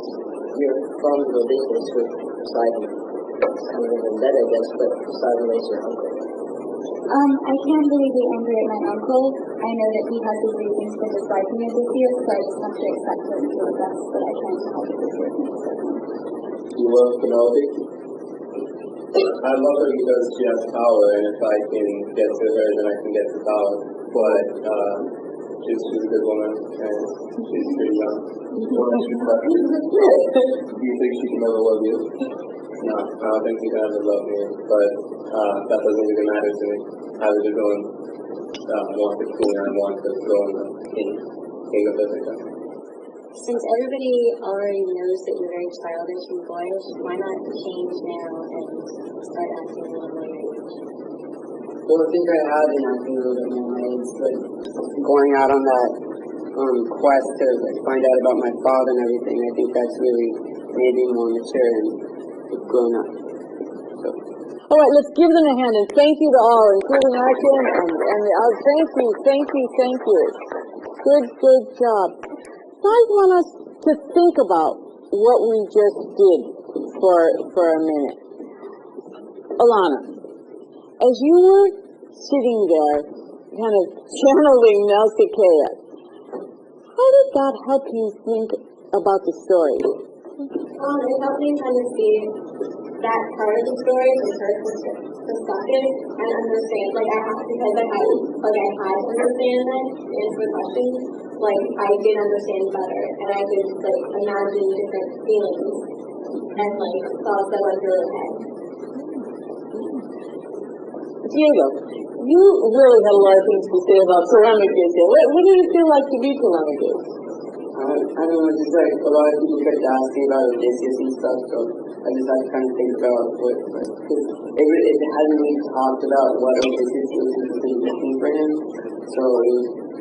you're from the business with Poseidon. kind of a vendetta, I guess, but sorry to raise your uncle. I can't really be angry at my uncle. I know that he has his reasons for disliking Odysseus, so I just have to accept him and do the best that I can to help Odysseus make it. You love Penelope? I love her because she has power, and if I can get to her, then I can get to power. But she's a good woman, and she's pretty young. Do you think she can ever love you? No, I don't think she can ever love me, but that doesn't really matter to me. I was just going more 16 and I want to go in the king of Ithaca. Since everybody already knows that you're very childish and boyish, why not change now and start acting a little more your age? Well, I think I have been acting a little bit more my age, but going out on that quest to find out about my father and everything, I think that's really made me more mature and grown up. So. All right, let's give them a hand, and thank you to all, including Akin, and thank you. Good job. I want us to think about what we just did for a minute. Alana, as you were sitting there, kind of channeling Nausicaa, how did that help you think about the story? It helped me kind of see that part of the story from her perspective and understand, because I had understanding and answer questions, I did understand better, and I could, imagine different feelings and, thoughts that went through her head. Diego, you really had a lot of things to say about Telemachus here. What did it feel like to be Telemachus? I don't know, just a lot of people kept asking about Odysseus and stuff, so I just had to kind of think about because it hadn't really talked about what Odysseus was looking for him, so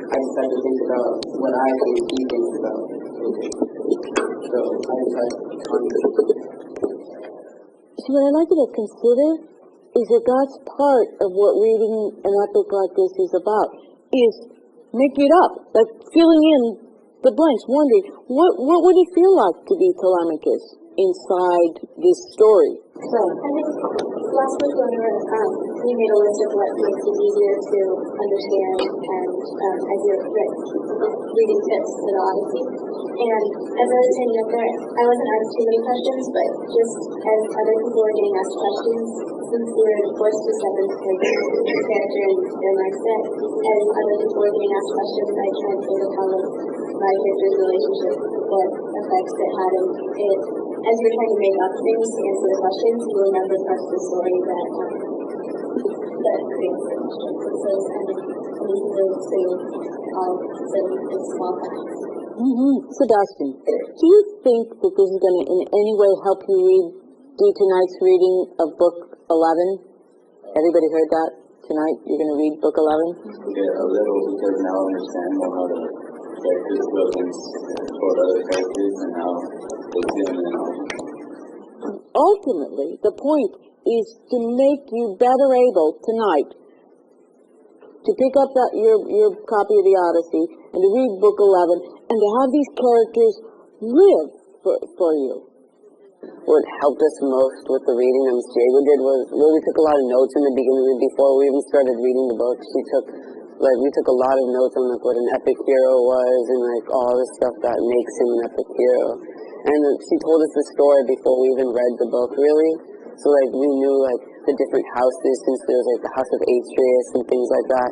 I just had to think about what I think he thinks about it. So I just had to concentrate. See, what I'd like you to consider is that that's part of what reading an epic like this is about, is making it up, filling in the blanks, wondering, what would it feel like to be Telemachus inside this story? So, I think last week when we made a list of what makes it easier to understand and as you're reading tips for the Odyssey. And as I was standing up there, I wasn't asked too many questions, but just as other people were getting asked questions, since we were forced to step into the character and their mindset, and other people were getting asked questions, I tried to think of how my character's relationship, what effects it had in it. As you're trying to make up things to answer the questions, you remember parts of the story that creates the question. So it's kind of easy to say all the small facts. Sebastian, do you think that this is going to in any way help you do tonight's reading of Book 11? Everybody heard that? Tonight you're going to read Book 11? Yeah, a little, because now I understand more how the characters build and support other characters and how they feel in it. Ultimately, the point is to make you better able tonight to pick up your copy of the Odyssey and to read Book 11 and to have these characters live for you. What helped us most with the reading that Ms. Jago did was Lily took a lot of notes in the beginning before we even started reading the book. We took a lot of notes on what an epic hero was and all the stuff that makes him an epic hero. And she told us the story before we even read the book, really. So we knew the different houses, since there was the house of Atreus and things like that.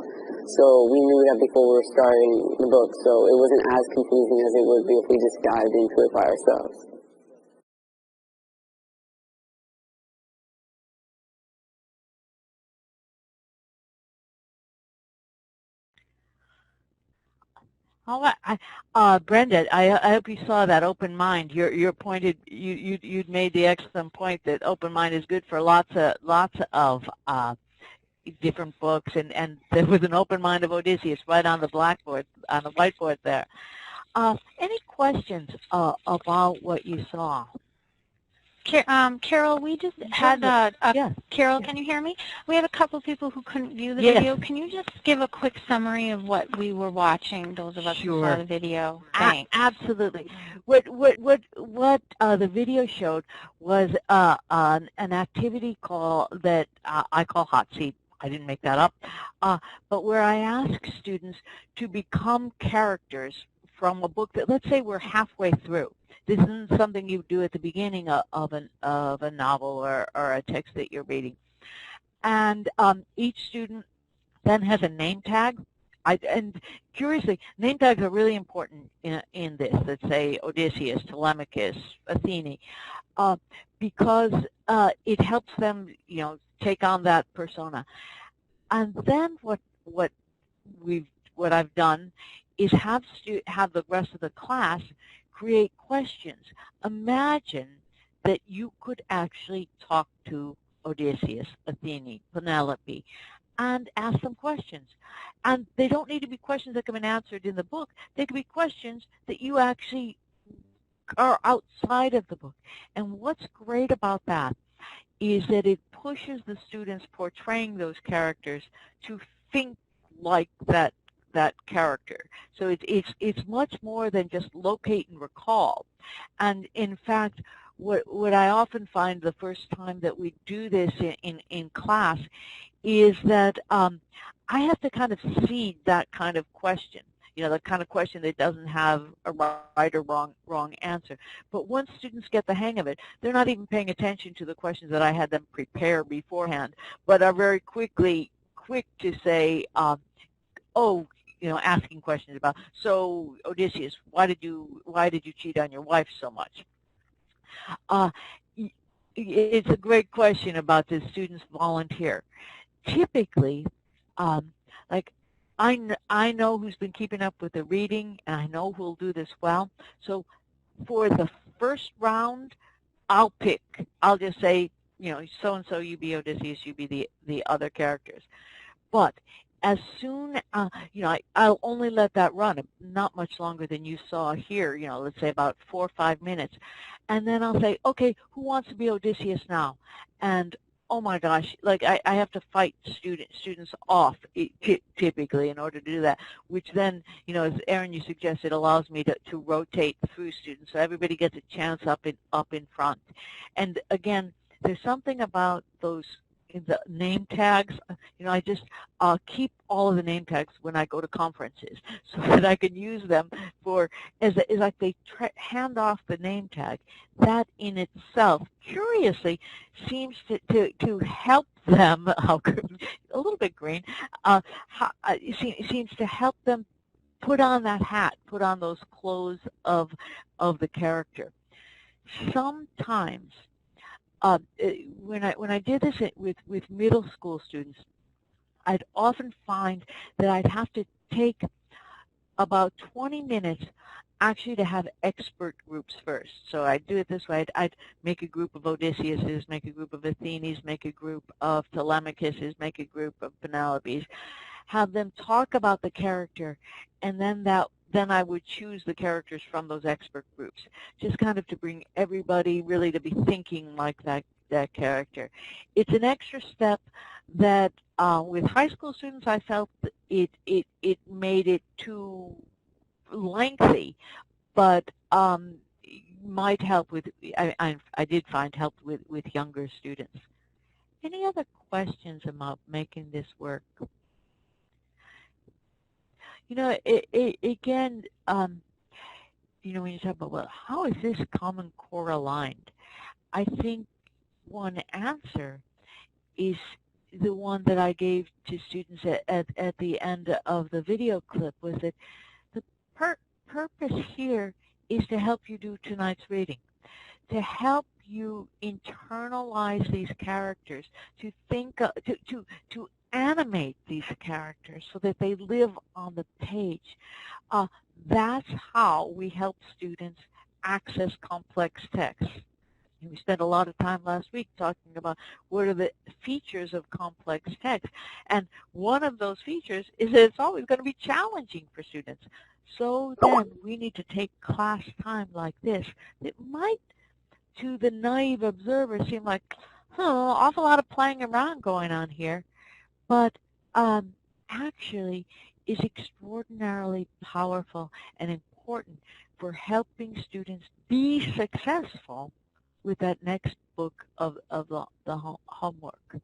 So we knew that before we were starting the book. So it wasn't as confusing as it would be if we just dived into it by ourselves. All right, Brenda, I hope you saw that open mind. You'd made the excellent point that open mind is good for lots of different books, and there was an open mind of Odysseus right on the blackboard, on the whiteboard there. Any questions about what you saw? Carol, we just had yes. Carol, Yes. can you hear me? We had a couple people who couldn't view the Yes. video. Can you just give a quick summary of what we were watching, those of us who saw the video? Thanks. Absolutely. What the video showed was an activity that I call hot seat. I didn't make that up. But where I ask students to become characters from a book that, let's say, we're halfway through. This isn't something you do at the beginning of a novel or a text that you're reading. And each student then has a name tag. And curiously, name tags are really important in this. Let's say Odysseus, Telemachus, Athene, because it helps them, take on that persona. And then what I've done is have the rest of the class create questions. Imagine that you could actually talk to Odysseus, Athene, Penelope, and ask them questions. And they don't need to be questions that can be answered in the book. They can be questions that you actually are outside of the book. And what's great about that is that it pushes the students portraying those characters to think like that character. So it's much more than just locate and recall. And in fact, what I often find the first time that we do this in class is that I have to kind of seed that kind of question. The kind of question that doesn't have a right or wrong answer. But once students get the hang of it, they're not even paying attention to the questions that I had them prepare beforehand, but are very quick to say, asking questions about, so Odysseus, why did you cheat on your wife so much? It's a great question about the students volunteer. Typically, I know who's been keeping up with the reading, and I know who'll do this well. So for the first round, I'll just say, so-and-so, you be Odysseus, you be the other characters. But as soon, I'll only let that run, not much longer than you saw here, let's say about 4 or 5 minutes. And then I'll say, okay, who wants to be Odysseus now? And oh my gosh, I have to fight students off typically in order to do that, which then, as Erin, you suggested, allows me to rotate through students so everybody gets a chance up in front. And again, there's something about those the name tags. I just keep all of the name tags when I go to conferences so that I can use them for as like they hand off the name tag. That in itself, curiously, seems to help them. A little bit green. Seems to help them put on that hat, put on those clothes of the character. Sometimes. When I did this with middle school students, I'd often find that I'd have to take about 20 minutes actually to have expert groups first. So I'd do it this way. I'd make a group of Odysseus's, make a group of Athene's, make a group of Telemachus's, make a group of Penelope's, have them talk about the character, and then I would choose the characters from those expert groups, just kind of to bring everybody really to be thinking like that character. It's an extra step that with high school students I felt it made it too lengthy, but might help with, I did find helped with younger students. Any other questions about making this work? Again, when you talk about, well, how is this Common Core aligned? I think one answer is the one that I gave to students at the end of the video clip, was that the purpose here is to help you do tonight's reading, to help you internalize these characters, to think, to animate these characters so that they live on the page. That's how we help students access complex text. And we spent a lot of time last week talking about what are the features of complex text. And one of those features is that it's always going to be challenging for students. So then we need to take class time like this that might to the naive observer seem like, awful lot of playing around going on here, but actually is extraordinarily powerful and important for helping students be successful with that next book of the homework.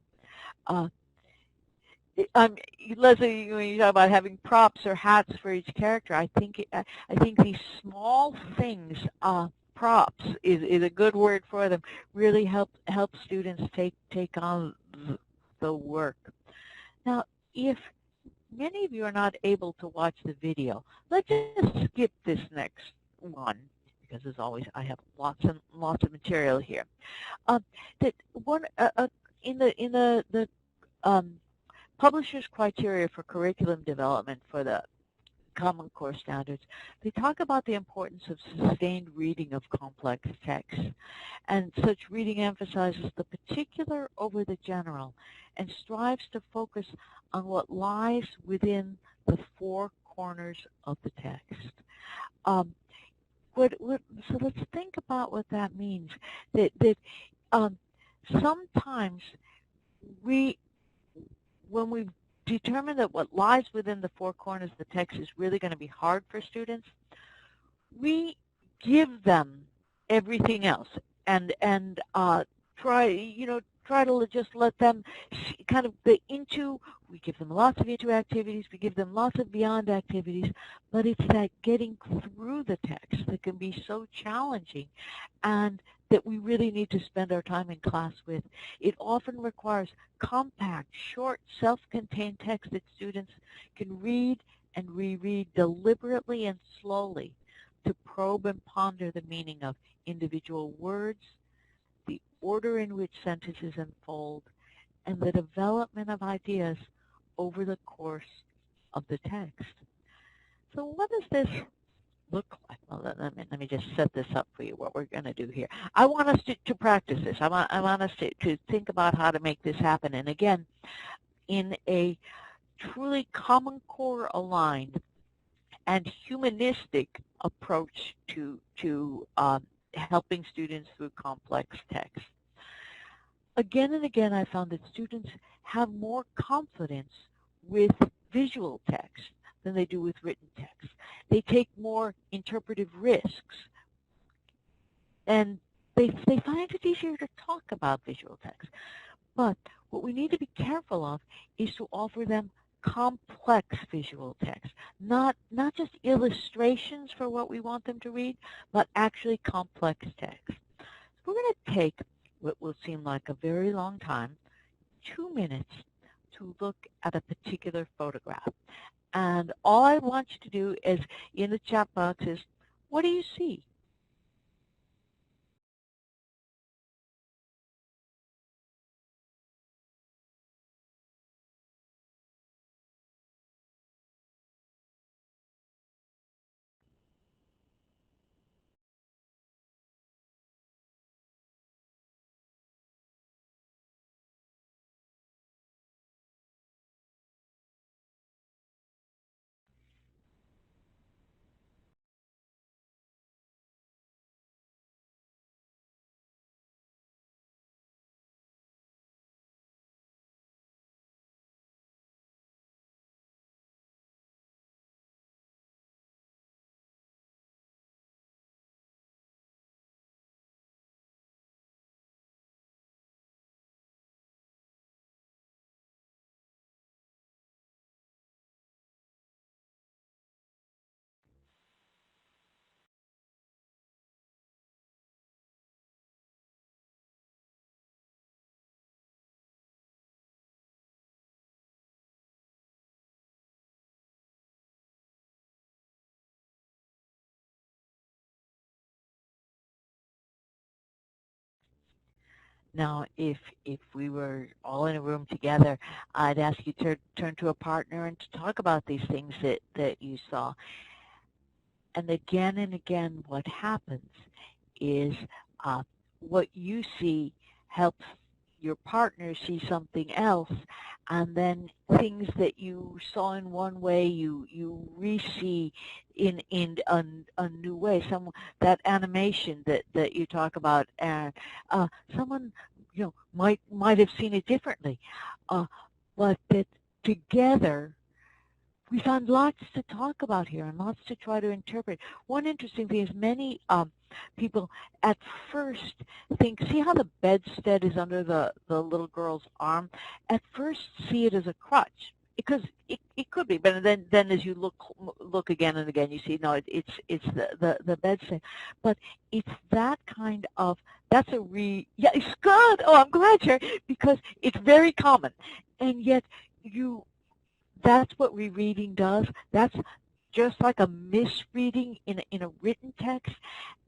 Leslie, when you talk about having props or hats for each character, I think these small things, props is a good word for them, really help students take on the work. Now, if many of you are not able to watch the video, let's just skip this next one, because as always I have lots of material here. That one in the publisher's criteria for curriculum development for the Common Core standards, they talk about the importance of sustained reading of complex texts, and such reading emphasizes the particular over the general and strives to focus on what lies within the four corners of the text. So let's think about what that means. That sometimes when we determine that what lies within the four corners of the text is really going to be hard for students, we give them everything else and try to just let them kind of get into. We give them lots of into activities, we give them lots of beyond activities, but it's that getting through the text that can be so challenging, and that we really need to spend our time in class with. It often requires compact, short, self-contained text that students can read and reread deliberately and slowly to probe and ponder the meaning of individual words, the order in which sentences unfold, and the development of ideas over the course of the text. So what does this look like? Well, let me just set this up for you, what we're going to do here. I want us to practice this. I want us to think about how to make this happen. And again, in a truly Common Core aligned and humanistic approach to helping students through complex text. Again and again, I found that students have more confidence with visual text than they do with written text. They take more interpretive risks, and they find it easier to talk about visual text. But what we need to be careful of is to offer them complex visual text, not just illustrations for what we want them to read, but actually complex text. So we're going to take what will seem like a very long time, 2 minutes, to look at a particular photograph. And all I want you to do is, in the chat box, is, what do you see? Now, if we were all in a room together, I'd ask you to turn to a partner and to talk about these things that you saw. And again, what happens is what you see helps your partner sees something else, and then things that you saw in one way, you re-see in a new way. That animation that you talk about, and someone might have seen it differently, but that together we found lots to talk about here and lots to try to interpret. One interesting thing is many people at first think, see how the bedstead is under the little girl's arm? At first see it as a crutch. Because it could be, but then as you look again and again, you see, no, it's the bedstead. But it's that kind of, yeah, it's good. Oh, I'm glad, Sherry, because it's very common. And yet that's what rereading does. That's just like a misreading in a written text,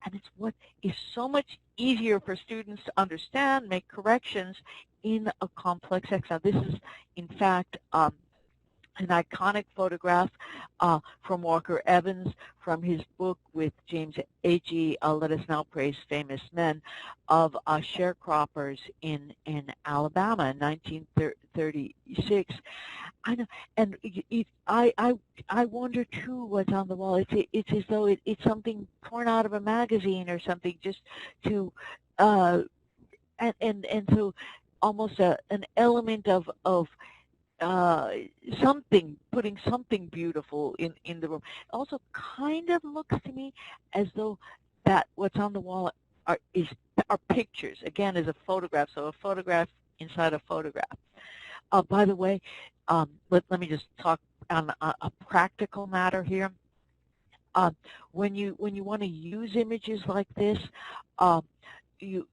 and it's what is so much easier for students to understand, make corrections in a complex text. Now, this is, in fact, an iconic photograph from Walker Evans from his book with James Agee, Let Us Now Praise Famous Men, of sharecroppers in Alabama in 1936. I know, and I wonder too what's on the wall. It's as though it's something torn out of a magazine or something, just to and so almost an element of putting something beautiful in the room. It also kind of looks to me as though that what's on the wall are pictures. Again, is a photograph, so a photograph inside a photograph. By the way, let me just talk on a practical matter here. When you want to use images like this, you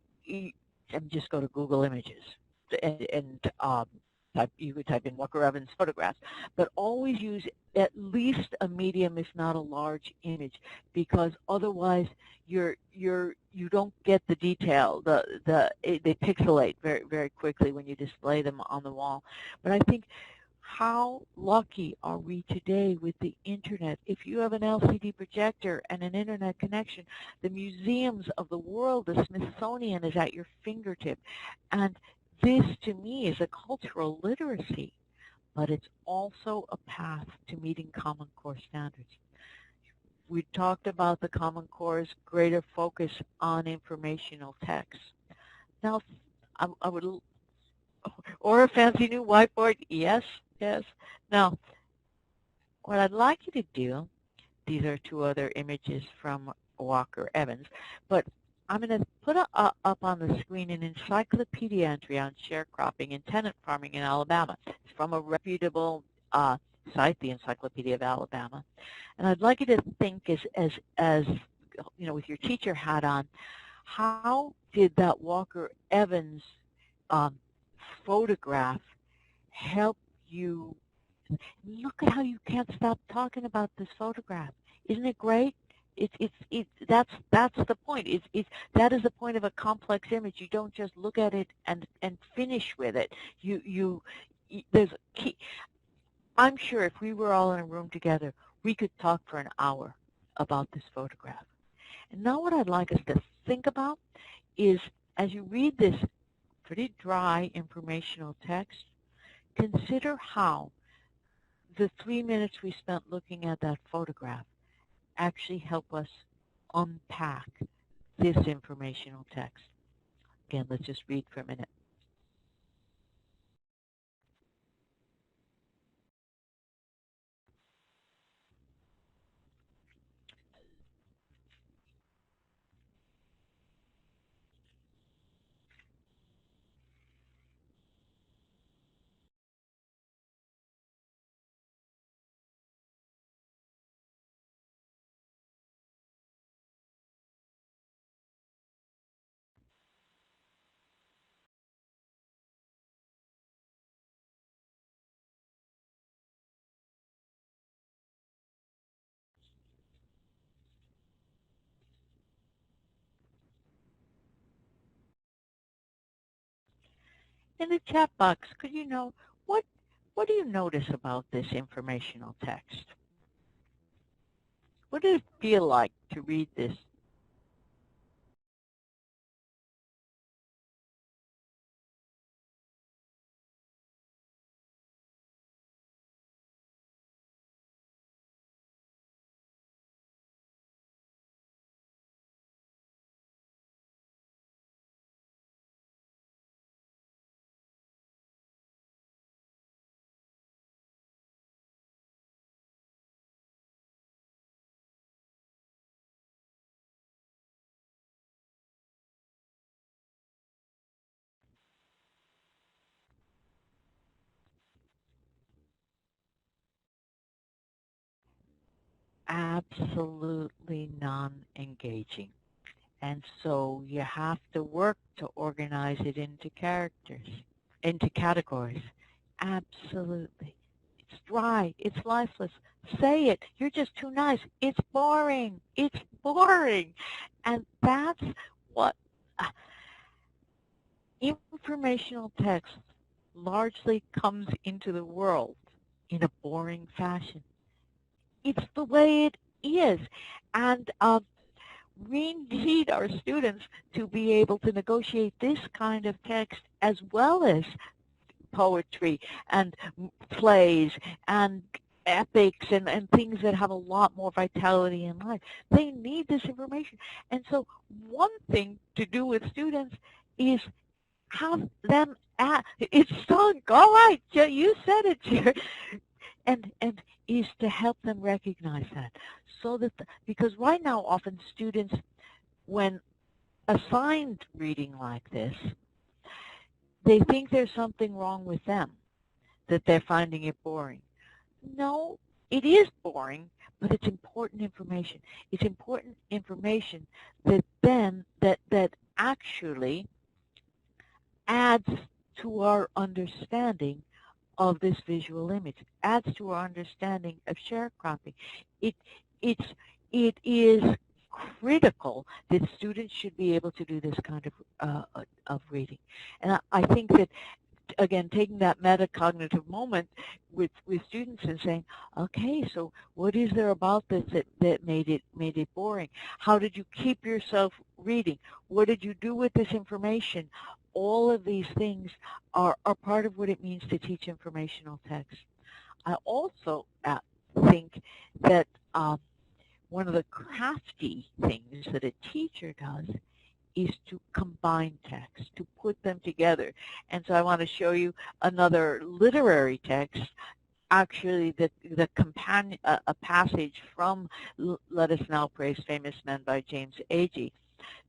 just go to Google Images and you could type in Walker Evans photographs, but always use at least a medium, if not a large image, because otherwise you don't get the detail. They pixelate very, very quickly when you display them on the wall. But I think, how lucky are we today with the internet? If you have an LCD projector and an internet connection, the museums of the world, the Smithsonian, is at your fingertip. And this, to me, is a cultural literacy, but it's also a path to meeting Common Core standards. We talked about the Common Core's greater focus on informational text. Now, I would, or a fancy new whiteboard, yes. Now, what I'd like you to do, these are two other images from Walker Evans, but I'm going to put up on the screen an encyclopedia entry on sharecropping and tenant farming in Alabama. It's from a reputable site, the Encyclopedia of Alabama. And I'd like you to think, as you know, with your teacher hat on, how did that Walker Evans photograph help you? Look at how you can't stop talking about this photograph. Isn't it great? That's the point. That is the point of a complex image. You don't just look at it and finish with it. There's a key. I'm sure if we were all in a room together, we could talk for an hour about this photograph. And now what I'd like us to think about is, as you read this pretty dry informational text, consider how the 3 minutes we spent looking at that photograph actually help us unpack this informational text. Again, let's just read for a minute. In the chat box, could you know what do you notice about this informational text? What did it feel like to read this? absolutely non-engaging. And so you have to work to organize it into characters, into categories. Absolutely. It's dry. It's lifeless. Say it. You're just too nice. It's boring. It's boring. And that's what informational text largely comes into the world in a boring fashion. It's the way it is. And we need our students to be able to negotiate this kind of text as well as poetry and plays and epics and things that have a lot more vitality in life. They need this information. And so one thing to do with students is have them it's sung. All right, you said it, Jerry. And is to help them recognize that. So that, because right now often students, when assigned reading like this, they think there's something wrong with them, that they're finding it boring. No, it is boring, but it's important information. It's important information that then, that actually adds to our understanding of this visual image, adds to our understanding of sharecropping. It is critical that students should be able to do this kind of reading. And I think that, again, taking that metacognitive moment with students and saying, okay, so what is there about this that made it boring? How did you keep yourself reading? What did you do with this information? All of these things are part of what it means to teach informational text. I also think that one of the crafty things that a teacher does is to combine texts, to put them together. And so I want to show you another literary text, actually the companion, a passage from Let Us Now Praise Famous Men by James Agee,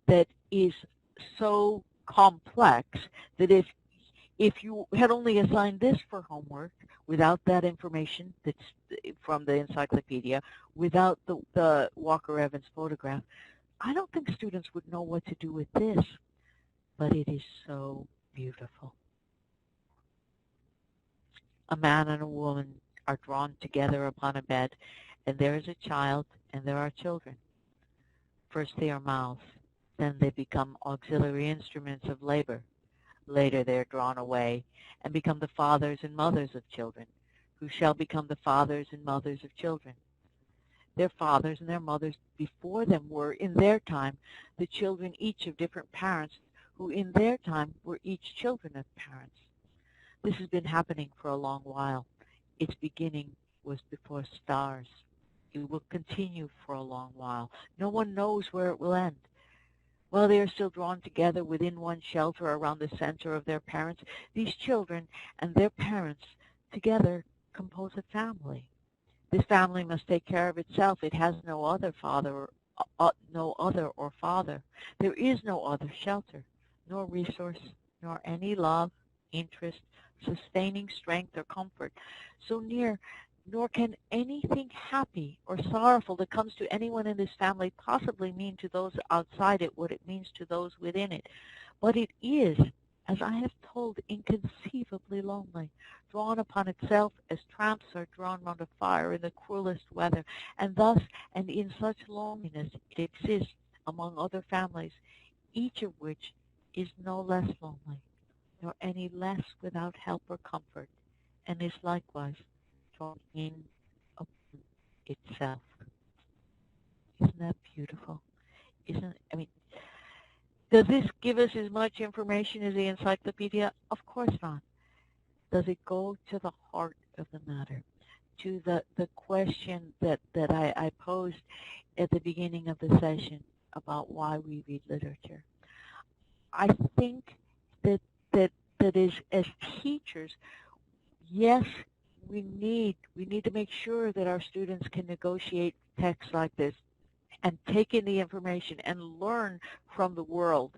that is so complex that if you had only assigned this for homework without that information that's from the encyclopedia, without the Walker Evans photograph, I don't think students would know what to do with this, but it is so beautiful. A man and a woman are drawn together upon a bed, and there is a child, and there are children. First they are mouths, then they become auxiliary instruments of labor. Later they are drawn away and become the fathers and mothers of children, who shall become the fathers and mothers of children. Their fathers and their mothers before them were, in their time, the children each of different parents, who in their time were each children of parents. This has been happening for a long while. Its beginning was before stars. It will continue for a long while. No one knows where it will end. While they are still drawn together within one shelter around the center of their parents, these children and their parents together compose a family. This family must take care of itself. It has no other father, no other or father. There is no other shelter, nor resource, nor any love, interest, sustaining strength, or comfort so near, nor can anything happy or sorrowful that comes to anyone in this family possibly mean to those outside it what it means to those within it. But it is, as I have told, inconceivably lonely, drawn upon itself as tramps are drawn round a fire in the cruelest weather, and thus, and in such loneliness, it exists among other families, each of which is no less lonely, nor any less without help or comfort, and is likewise drawn in upon itself. Isn't that beautiful? I mean, does this give us as much information as the encyclopedia? Of course not. Does it go to the heart of the matter, to the question that I posed at the beginning of the session about why we read literature? I think that is, as teachers, yes, we need to make sure that our students can negotiate texts like this and take in the information and learn from the world.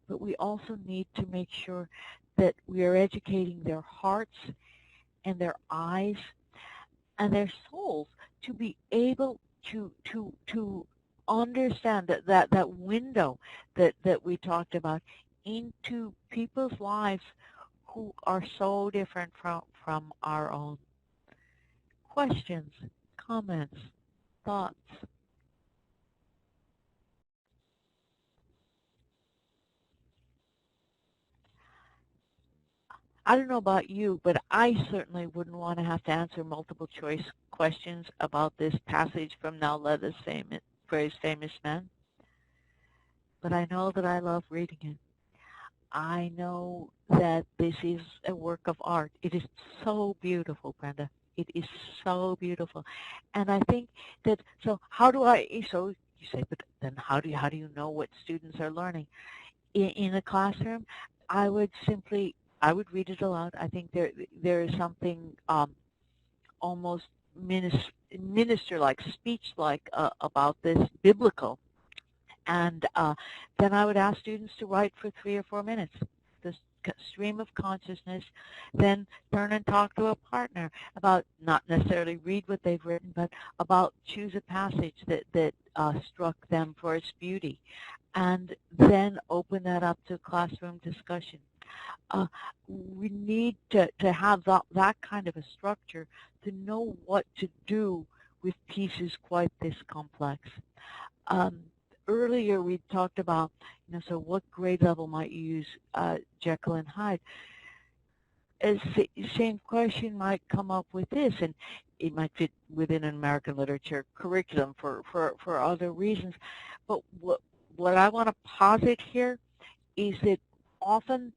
But we also need to make sure that we are educating their hearts and their eyes and their souls to be able to understand that window that we talked about into people's lives who are so different from our own. Questions, comments, thoughts? I don't know about you, but I certainly wouldn't want to have to answer multiple choice questions about this passage from Now Let Us Praise Famous Men. But I know that I love reading it. I know that this is a work of art. It is so beautiful, Brenda. It is so beautiful. And I think that, so you say, but then how do you know what students are learning? In a classroom, I would read it aloud. I think there is something almost minister-like, speech-like about this, biblical. And then I would ask students to write for 3 or 4 minutes, the stream of consciousness, then turn and talk to a partner about, not necessarily read what they've written, but about choose a passage that struck them for its beauty, and then open that up to classroom discussion. We need to have that kind of a structure to know what to do with pieces quite this complex. Earlier we talked about, so what grade level might you use Jekyll and Hyde? The same question might come up with this, and it might fit within an American literature curriculum for other reasons. But what I want to posit here is that often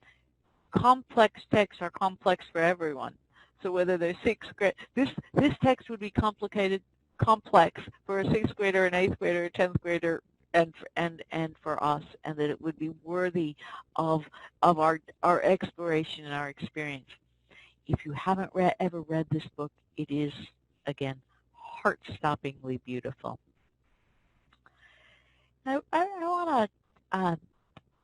complex texts are complex for everyone. So whether they're 6th grade, this text would be complex for a 6th grader, an 8th grader, a 10th grader, and for us, and that it would be worthy of our exploration and our experience. If you haven't ever read this book, it is, again, heart-stoppingly beautiful. Now, I want to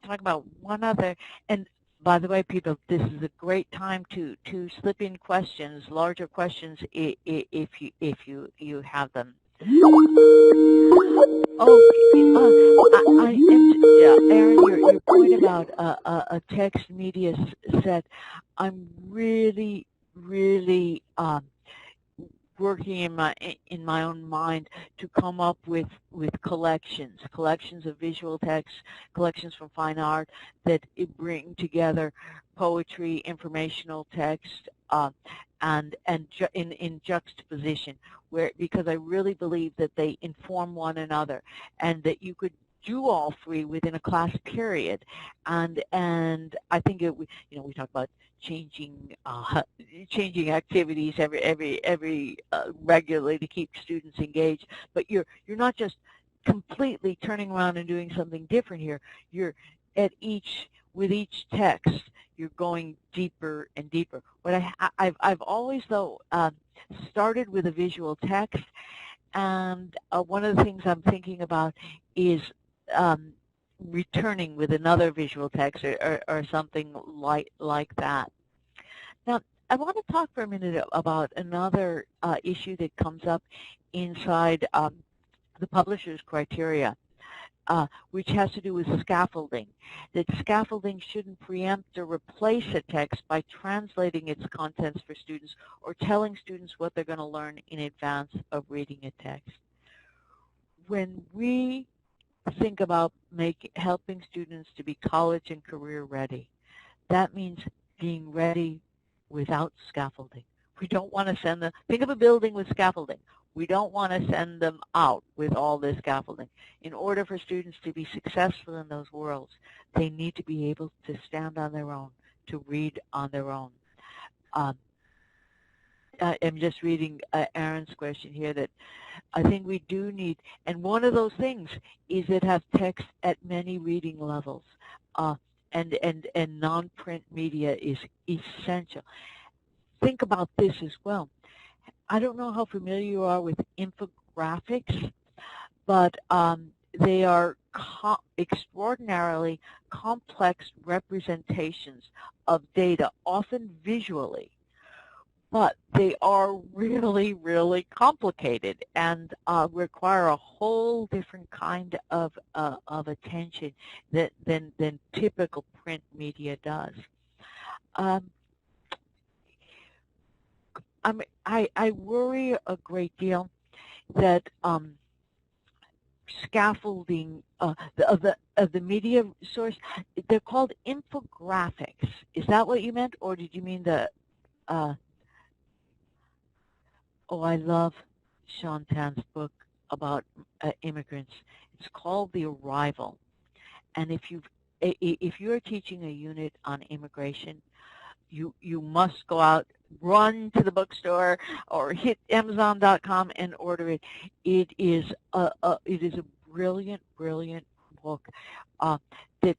talk about one other, and by the way, people, this is a great time to slip in questions, larger questions, if you have them. Aaron, your point about a text media set, I'm really working in my own mind to come up with collections of visual texts, collections from fine art that bring together poetry, informational text, and in juxtaposition, because I really believe that they inform one another, and that you could do all 3 within a class period, and I think we talk about changing activities every regularly to keep students engaged, but you're not just completely turning around and doing something different here. You're with each text, you're going deeper and deeper. What I've always, though, started with a visual text, and one of the things I'm thinking about is returning with another visual text or something like that. Now, I want to talk for a minute about another issue that comes up inside the publisher's criteria, which has to do with scaffolding. That scaffolding shouldn't preempt or replace a text by translating its contents for students or telling students what they're going to learn in advance of reading a text. When we think about helping students to be college and career ready, that means being ready without scaffolding. We don't want to send them, think of a building with scaffolding. We don't want to send them out with all this scaffolding. In order for students to be successful in those worlds, they need to be able to stand on their own, to read on their own. I'm just reading Aaron's question here that I think we do need, and one of those things is that have text at many reading levels, and non-print media is essential. Think about this as well. I don't know how familiar you are with infographics, but they are extraordinarily complex representations of data, often visually, but they are really, really complicated and require a whole different kind of attention than typical print media does. I worry a great deal that scaffolding of the media source, they're called infographics. Is that what you meant, or did you mean the oh, I love Sean Tan's book about immigrants. It's called The Arrival. And if you're teaching a unit on immigration, you must go out, run to the bookstore, or hit Amazon.com and order it. It is a brilliant, brilliant book that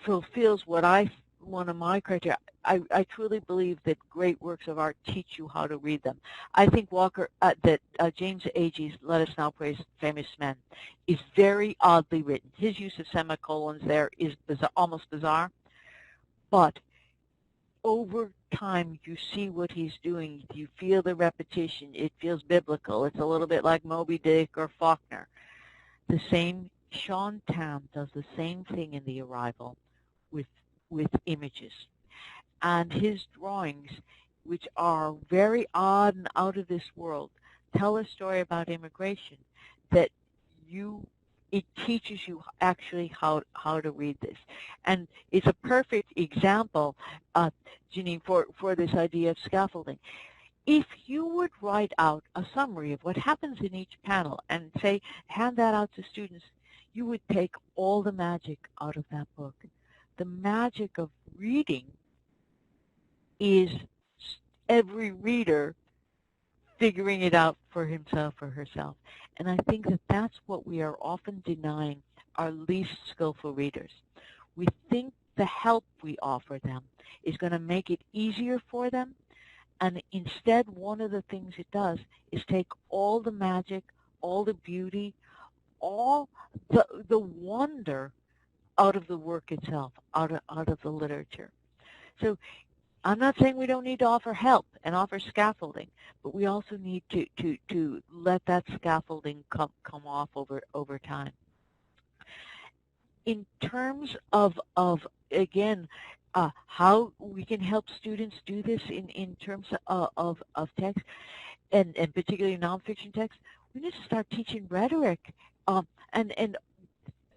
fulfills one of my criteria. I truly believe that great works of art teach you how to read them. I think James Agee's Let Us Now Praise Famous Men is very oddly written. His use of semicolons there is almost bizarre, but over time you see what he's doing. You feel the repetition. It feels biblical. It's a little bit like Moby Dick or Faulkner. The same, Sean Tan does the same thing in The Arrival with images. And his drawings, which are very odd and out of this world, tell a story about immigration that it teaches you actually how to read this. And it's a perfect example, Janine, for this idea of scaffolding. If you would write out a summary of what happens in each panel and say, hand that out to students, you would take all the magic out of that book. The magic of reading is every reader figuring it out for himself or herself. And I think that that's what we are often denying our least skillful readers. We think the help we offer them is going to make it easier for them, and instead one of the things it does is take all the magic, all the beauty, all the wonder out of the work itself, out of the literature. So I'm not saying we don't need to offer help and offer scaffolding, but we also need to let that scaffolding come off over time. In terms of again, how we can help students do this in terms of text, and particularly nonfiction text, we need to start teaching rhetoric and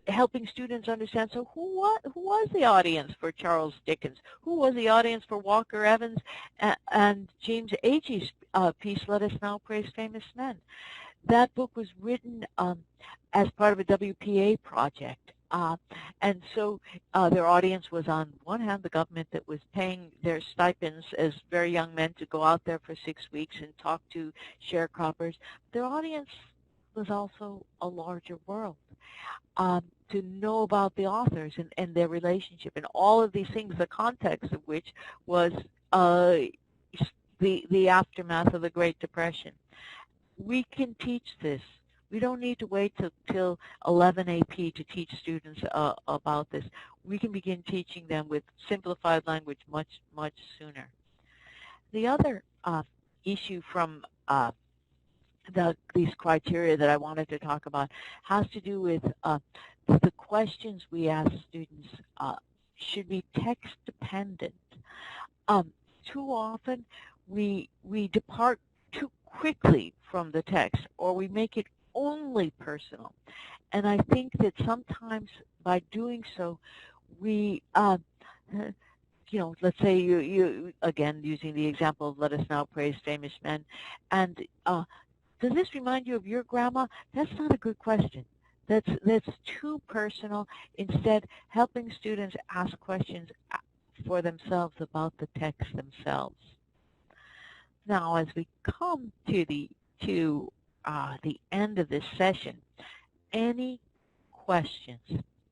helping students understand, so who was the audience for Charles Dickens? Who was the audience for Walker Evans and James Agee's piece, Let Us Now Praise Famous Men? That book was written as part of a WPA project. And so their audience was, on one hand, the government that was paying their stipends as very young men to go out there for 6 weeks and talk to sharecroppers. Their audience was also a larger world. To know about the authors and their relationship and all of these things, the context of which was the aftermath of the Great Depression. We can teach this. We don't need to wait till 11 AP to teach students about this. We can begin teaching them with simplified language much, much sooner. The other issue from these criteria that I wanted to talk about has to do with the questions we ask students should be text dependent. Too often we depart too quickly from the text, or we make it only personal. And I think that sometimes by doing so, we you know, let's say you again using the example of Let Us Now Praise Famous Men, and does this remind you of your grandma? That's not a good question. That's too personal. Instead, helping students ask questions for themselves about the text themselves. Now, as we come to the end of this session, any questions?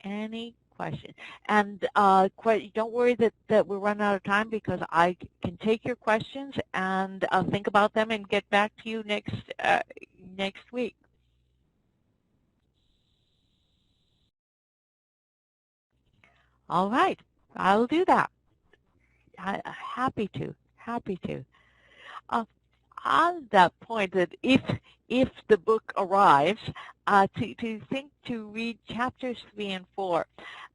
Any questions? And don't worry that we're running out of time, because I can take your questions and think about them and get back to you next week. All right, I'll do that. Happy to. happy to. On that point, that if the book arrives, to read chapters 3 and 4.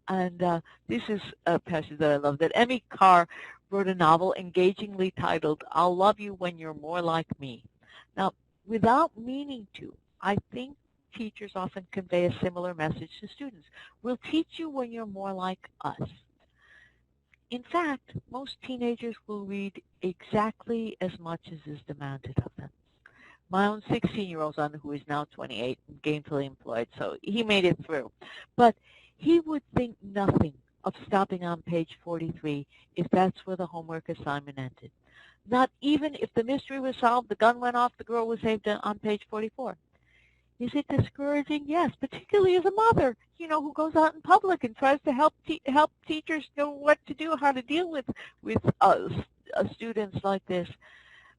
And this is a passage that I love, that Emmy Carr wrote a novel engagingly titled, I'll Love You When You're More Like Me. Now, without meaning to, I think teachers often convey a similar message to students. We'll teach you when you're more like us. In fact, most teenagers will read exactly as much as is demanded of them. My own 16-year-old son, who is now 28 and gainfully employed, so he made it through. But he would think nothing of stopping on page 43 if that's where the homework assignment ended. Not even if the mystery was solved, the gun went off, the girl was saved on page 44. Is it discouraging? Yes, particularly as a mother, who goes out in public and tries to help teachers know what to do, how to deal with students like this.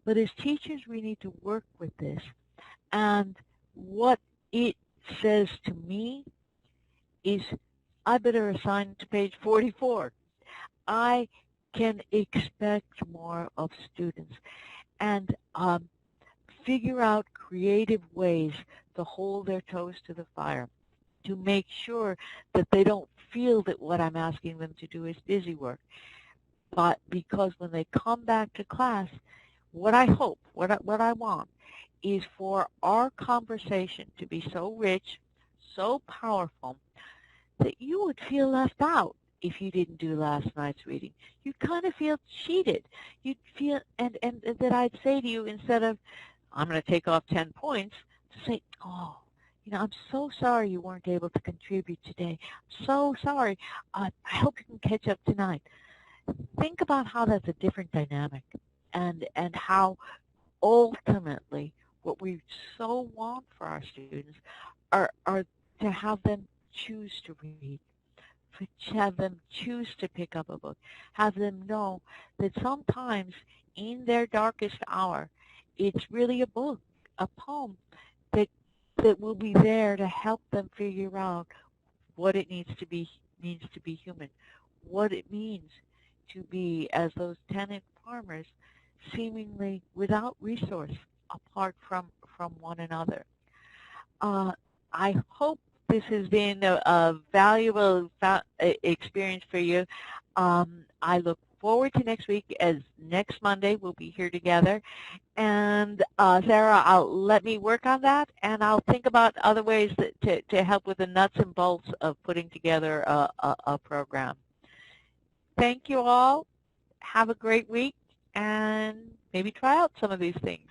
But as teachers, we need to work with this. And what it says to me is, I better assign to page 44. I can expect more of students, and figure out creative ways to hold their toes to the fire, to make sure that they don't feel that what I'm asking them to do is busy work. But because when they come back to class, what I hope, what I want, is for our conversation to be so rich, so powerful, that you would feel left out if you didn't do last night's reading. You'd kind of feel cheated. You'd feel, and that I'd say to you, instead of, I'm going to take off 10 points, to say, oh, I'm so sorry you weren't able to contribute today. I'm so sorry. I hope you can catch up tonight. Think about how that's a different dynamic, and how ultimately what we so want for our students are to have them choose to read, have them choose to pick up a book, have them know that sometimes in their darkest hour, it's really a book, a poem that will be there to help them figure out what it means to be human, what it means to be, as those tenant farmers, seemingly without resource, apart from one another. I hope this has been a valuable experience for you. I look forward to next week, as next Monday we'll be here together. And Sarah, let me work on that, and I'll think about other ways to help with the nuts and bolts of putting together a program. Thank you all. Have a great week, and maybe try out some of these things.